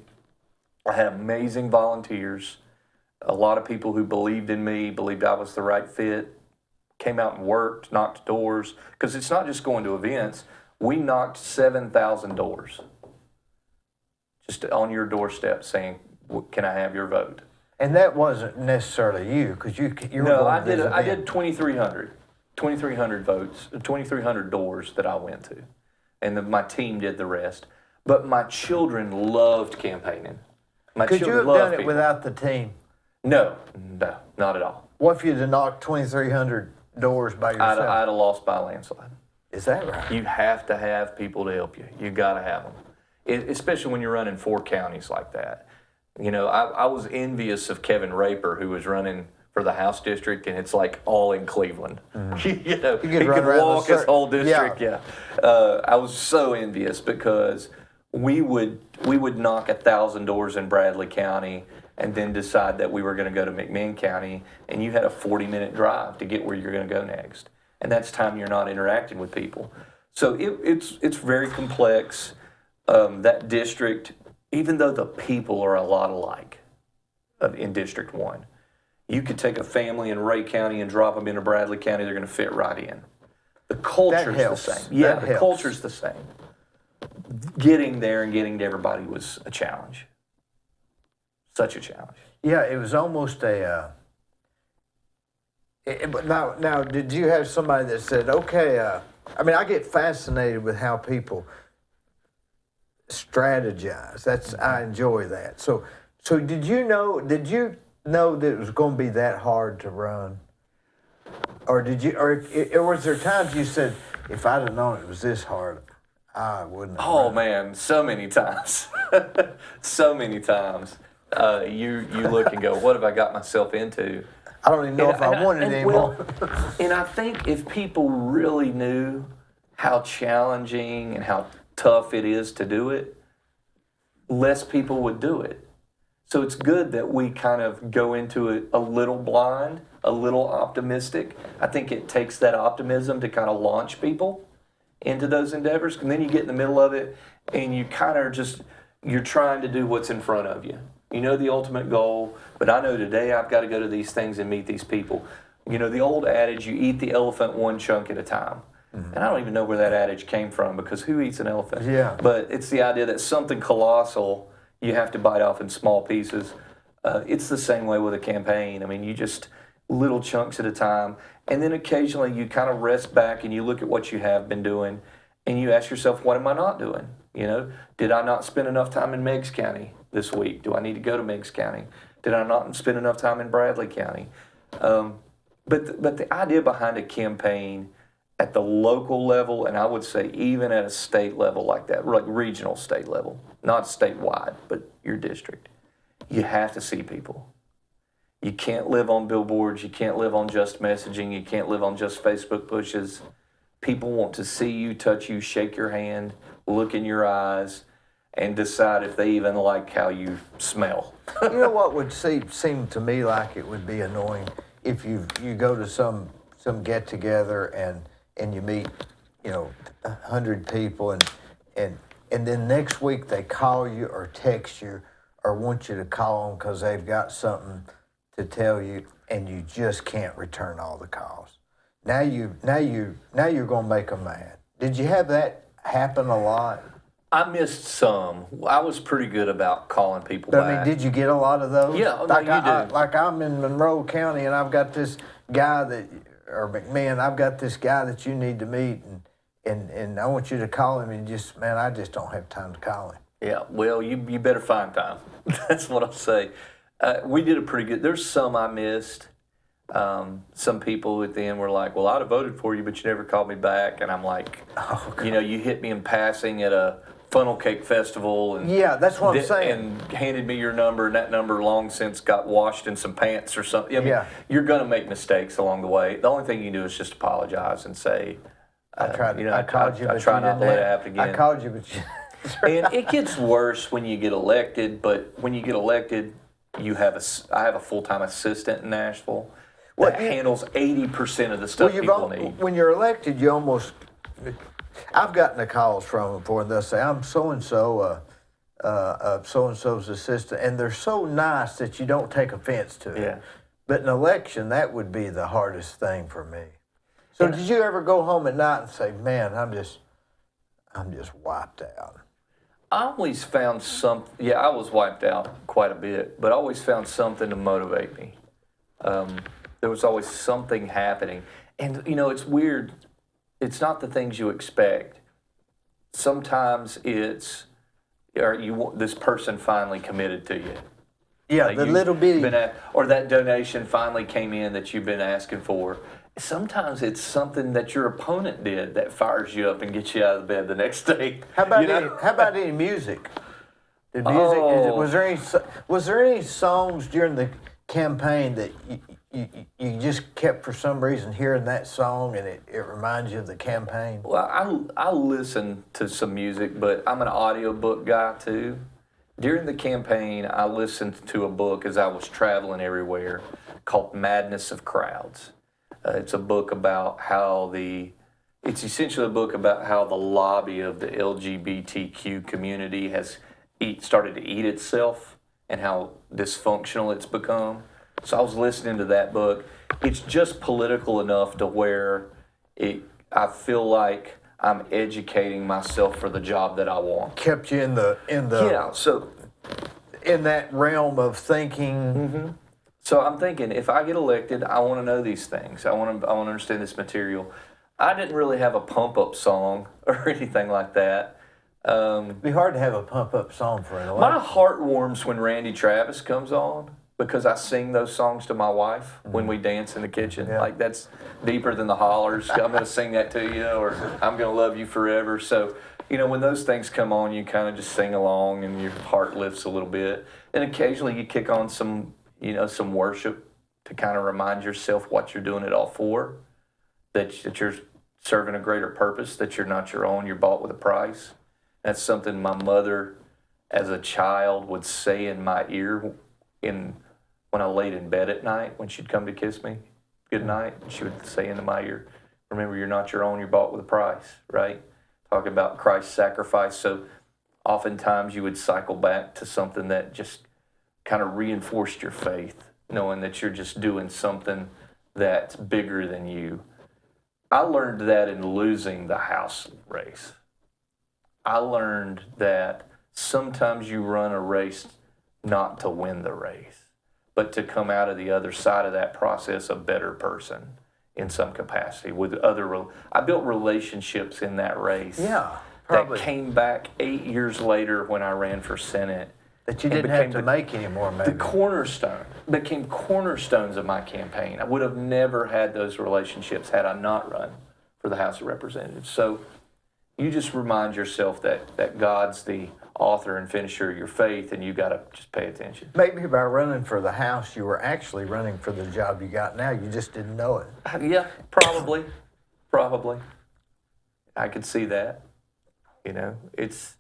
I had amazing volunteers, a lot of people who believed in me, believed I was the right fit, came out and worked, knocked doors. Because it's not just going to events. We knocked 7,000 doors just on your doorstep saying, can I have your vote? And that wasn't necessarily you, because you were No, going to I did 2,300 votes, 2,300 doors that I went to. And my team did the rest. But my children loved campaigning. Could you have done it without the team? No, not at all. What if you'd have knocked 2,300 doors by yourself? I'd have lost by a landslide. Is that right? You have to have people to help you. You got to have them. Especially when you're running 4 counties like that. I was envious of Kevin Raper, who was running for the House district, and it's like all in Cleveland. Mm-hmm. He could walk his whole district. Yeah. I was so envious because we would knock 1,000 doors in Bradley County and then decide that we were going to go to McMinn County, and you had a 40-minute drive to get where you're going to go next. And that's time you're not interacting with people. So it's very complex. That district, even though the people are a lot alike in District 1, you could take a family in Rhea County and drop them into Bradley County, they're going to fit right in. The culture's the same. Yeah, the culture's the same. Getting there and getting to everybody was a challenge. Such a challenge. Yeah, it was almost a. But now, did you have somebody that said, "Okay"? I mean, I get fascinated with how people strategize. I enjoy that. So did you know that it was going to be that hard to run, or did you, or was there times you said, if I'd have known it was this hard, I wouldn't have run. Man, so many times, so many times. You look and go, what have I got myself into? I don't even know if I wanted it anymore. And I think if people really knew how challenging and how tough it is to do it, less people would do it. So it's good that we kind of go into it a little blind, a little optimistic. I think it takes that optimism to kind of launch people into those endeavors. And then you get in the middle of it and you kind of you're trying to do what's in front of you. You know the ultimate goal, but I know today I've got to go to these things and meet these people. You know, the old adage, you eat the elephant one chunk at a time. Mm-hmm. And I don't even know where that adage came from, because who eats an elephant? Yeah. But it's the idea that something colossal you have to bite off in small pieces. It's the same way with a campaign. I mean, you just little chunks at a time. And then occasionally you kind of rest back and you look at what you have been doing and you ask yourself, what am I not doing? You know, did I not spend enough time in Meigs County this week? Do I need to go to Meigs County? Did I not spend enough time in Bradley County? But the idea behind a campaign at the local level, and I would say even at a state level like that, like regional state level, not statewide, but your district, you have to see people. You can't live on billboards. You can't live on just messaging. You can't live on just Facebook pushes. People want to see you, touch you, shake your hand, look in your eyes, and decide if they even like how you smell. You know what would seem to me like it would be annoying if you go to some get together and you meet, 100 people and then next week they call you or text you or want you to call them because they've got something to tell you and you just can't return all the calls. Now you're gonna make them mad. Did you have that happen a lot? I missed some. I was pretty good about calling people But, back. I mean, did you get a lot of those? Yeah, like you do. Like I'm in Monroe County and I've got this guy or McMinn, I've got this guy that you need to meet and I want you to call him and I just don't have time to call him. Yeah, well, you better find time. That's what I'll say. We did a pretty good, there's some I missed. Some people at the end were like, well, I'd have voted for you, but you never called me back. And I'm like, you hit me in passing at a funnel cake festival. And yeah, that's what I'm saying. And handed me your number, and that number long since got washed in some pants or something. I mean, yeah. You're going to make mistakes along the way. The only thing you can do is just apologize and say, I called you, but I try not to let it happen again. I called you, but And it gets worse when you get elected, but when you get elected, I have a full-time assistant in Nashville that handles 80% of the stuff people need. When you're elected, I've gotten the calls from them before, and they'll say, I'm so-and-so, so-and-so's assistant, and they're so nice that you don't take offense to it. Yeah. But in election, that would be the hardest thing for me. So did you ever go home at night and say, man, I'm just wiped out? I always found I was wiped out quite a bit, but I always found something to motivate me. There was always something happening. And, it's weird. It's not the things you expect. Sometimes it's, this person finally committed to you. Yeah, the little bitty. Or that donation finally came in that you've been asking for. Sometimes it's something that your opponent did that fires you up and gets you out of bed the next day. How about any music? Did music? Was there any songs during the campaign that you just kept for some reason hearing that song and it reminds you of the campaign? Well, I listen to some music, but I'm an audiobook guy too. During the campaign, I listened to a book as I was traveling everywhere called Madness of Crowds. It's a book about how the It's essentially a book about how the lobby of the LGBTQ community has started to eat itself and how dysfunctional it's become. So I was listening to that book. It's just political enough to where I feel like I'm educating myself for the job that I want. Kept you in the So in that realm of thinking. So I'm thinking, if I get elected, I want to know these things. I want to understand this material. I didn't really have a pump up song or anything like that. It'd be hard to have a pump up song for an election. My heart warms when Randy Travis comes on because I sing those songs to my wife when we dance in the kitchen. Yeah. Like, that's deeper than the hollers. I'm going to sing that to you, or I'm going to love you forever. So, when those things come on, you kind of just sing along and your heart lifts a little bit. And occasionally you kick on some worship to kind of remind yourself what you're doing it all for, that you're serving a greater purpose, that you're not your own, you're bought with a price. That's something my mother, as a child, would say in my ear when I laid in bed at night, when she'd come to kiss me good night. She would say into my ear, remember, you're not your own, you're bought with a price, right? Talk about Christ's sacrifice. So oftentimes you would cycle back to something that just kind of reinforced your faith, knowing that you're just doing something that's bigger than you. I learned that in losing the House race. I learned that sometimes you run a race not to win the race, but to come out of the other side of that process a better person in some capacity. I built relationships in that race. Yeah, probably. That came back 8 years later when I ran for Senate. That you didn't have to make anymore, maybe. Became cornerstones of my campaign. I would have never had those relationships had I not run for the House of Representatives. So you just remind yourself that God's the author and finisher of your faith, and you got to just pay attention. Maybe by running for the House, you were actually running for the job you got now. You just didn't know it. Yeah, probably. I could see that. It's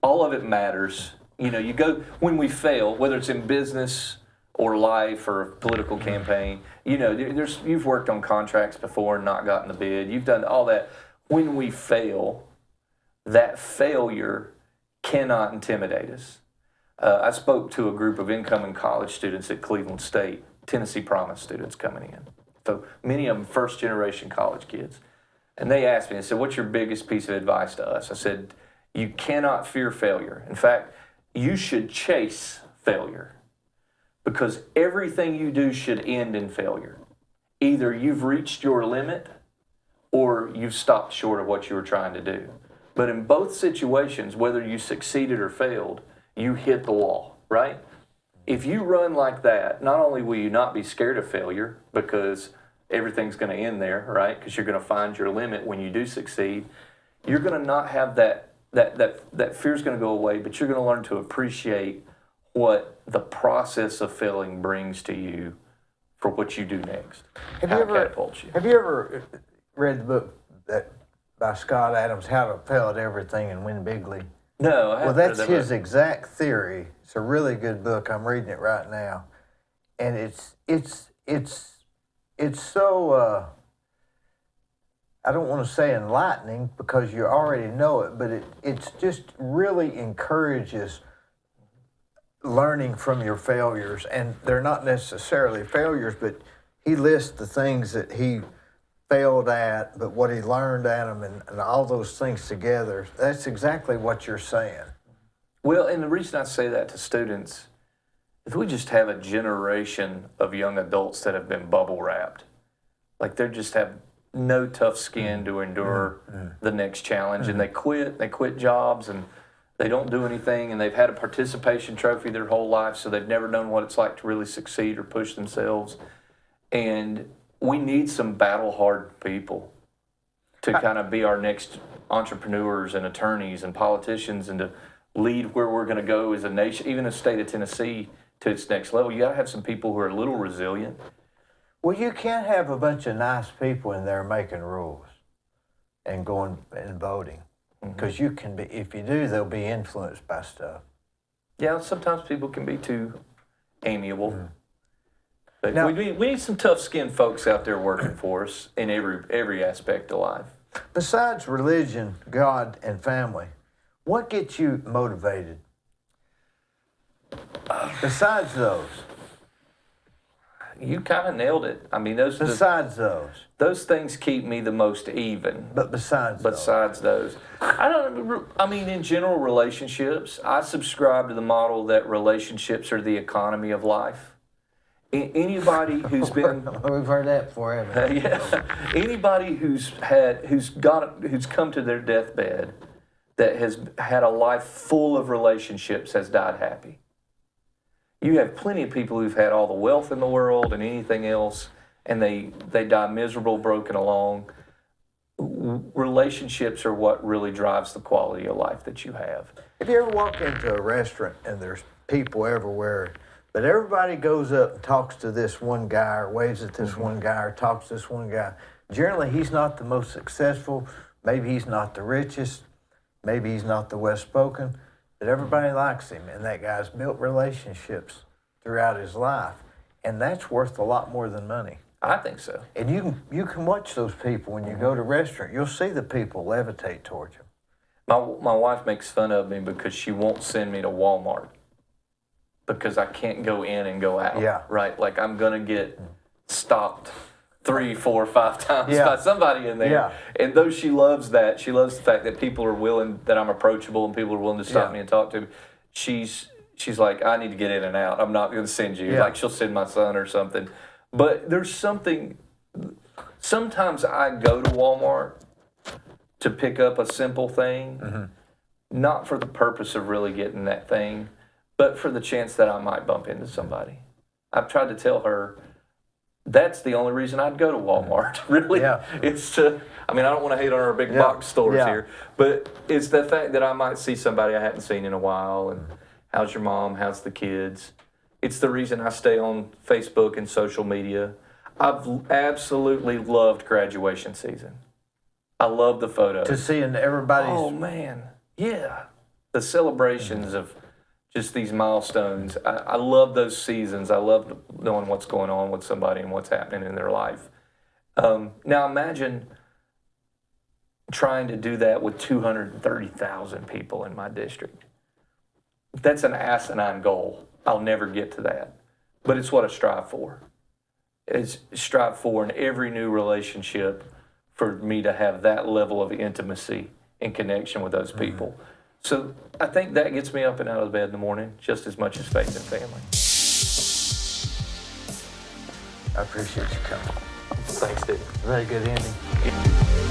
all of it matters. You go, when we fail, whether it's in business or life or a political campaign, you've worked on contracts before and not gotten the bid. You've done all that. When we fail, that failure cannot intimidate us. I spoke to a group of incoming college students at Cleveland State, Tennessee Promise students coming in. So many of them first-generation college kids. And they asked me, they said, what's your biggest piece of advice to us? I said, you cannot fear failure. In fact, you should chase failure, because everything you do should end in failure. Either you've reached your limit or you've stopped short of what you were trying to do. But in both situations, whether you succeeded or failed, you hit the wall, right? If you run like that, not only will you not be scared of failure, because everything's going to end there, right? Because you're going to find your limit when you do succeed. You're going to not have that fear's going to go away, but you're going to learn to appreciate what the process of failing brings to you for what you do next. Have you ever read the book by Scott Adams, How to Fail at Everything and Win Bigly? No, I haven't. Well, that's his exact theory. It's a really good book. I'm reading it right now, and it's so. I don't want to say enlightening because you already know it, but it's just really encourages learning from your failures. And they're not necessarily failures, but he lists the things that he failed at, but what he learned at them and all those things together. That's exactly what you're saying. Well, and the reason I say that to students, if we just have a generation of young adults that have been bubble wrapped, like they just have no tough skin to endure the next challenge, and they quit jobs, and they don't do anything, and they've had a participation trophy their whole life, so they've never known what it's like to really succeed or push themselves. And we need some battle-hardened people to kind of be our next entrepreneurs and attorneys and politicians, and to lead where we're going to go as a nation, even the state of Tennessee, to its next level. You got to have some people who are a little resilient. Well, you can't have a bunch of nice people in there making rules and going and voting, because you can be. If you do, they'll be influenced by stuff. Yeah, sometimes people can be too amiable. But Now, we need some tough-skinned folks out there working for us in every aspect of life. Besides religion, God, and family, what gets you motivated? Besides those. You kind of nailed it. I mean, Besides those things keep me the most even. But besides those. I mean, in general, relationships, I subscribe to the model that relationships are the economy of life. Anybody who's been we've heard that before, haven't we? yeah, anybody who's come to their deathbed that has had a life full of relationships has died happy. You have plenty of people who've had all the wealth in the world and anything else, and they die miserable, broken along. Relationships are what really drives the quality of life that you have. Have you ever walked into a restaurant and there's people everywhere, but everybody goes up and talks to this one guy or waves at this one guy or talks to this one guy? Generally, he's not the most successful. Maybe he's not the richest. Maybe he's not the best spoken. But everybody likes him, and that guy's built relationships throughout his life, and that's worth a lot more than money. I think so. And you can watch those people when you go to a restaurant. You'll see the people levitate towards you. My wife makes fun of me because she won't send me to Walmart because I can't go in and go out. Yeah. Right? Like I'm going to get stopped 3, 4, 5 times Yeah. by somebody in there. Yeah. And though she loves that, she loves the fact that people are willing, that I'm approachable and people are willing to stop me and talk to me. She's like, I need to get in and out. I'm not going to send you. Yeah. Like she'll send my son or something. But there's something, sometimes I go to Walmart to pick up a simple thing, not for the purpose of really getting that thing, but for the chance that I might bump into somebody. I've tried to tell her that's the only reason I'd go to Walmart, really. Yeah. It's to, I mean, I don't want to hate on our big box stores here, but it's the fact that I might see somebody I hadn't seen in a while, and how's your mom, how's the kids? It's the reason I stay on Facebook and social media. I've absolutely loved graduation season. I love the photos. To seeing everybody's... Oh, man. Yeah. The celebrations of just these milestones. I love those seasons. I love knowing what's going on with somebody and what's happening in their life. Now imagine trying to do that with 230,000 people in my district. That's an asinine goal. I'll never get to that. But it's what I strive for. It's strive for in every new relationship for me to have that level of intimacy and connection with those people. So I think that gets me up and out of bed in the morning just as much as faith and family. I appreciate you coming. Thanks, Dee. Very good ending.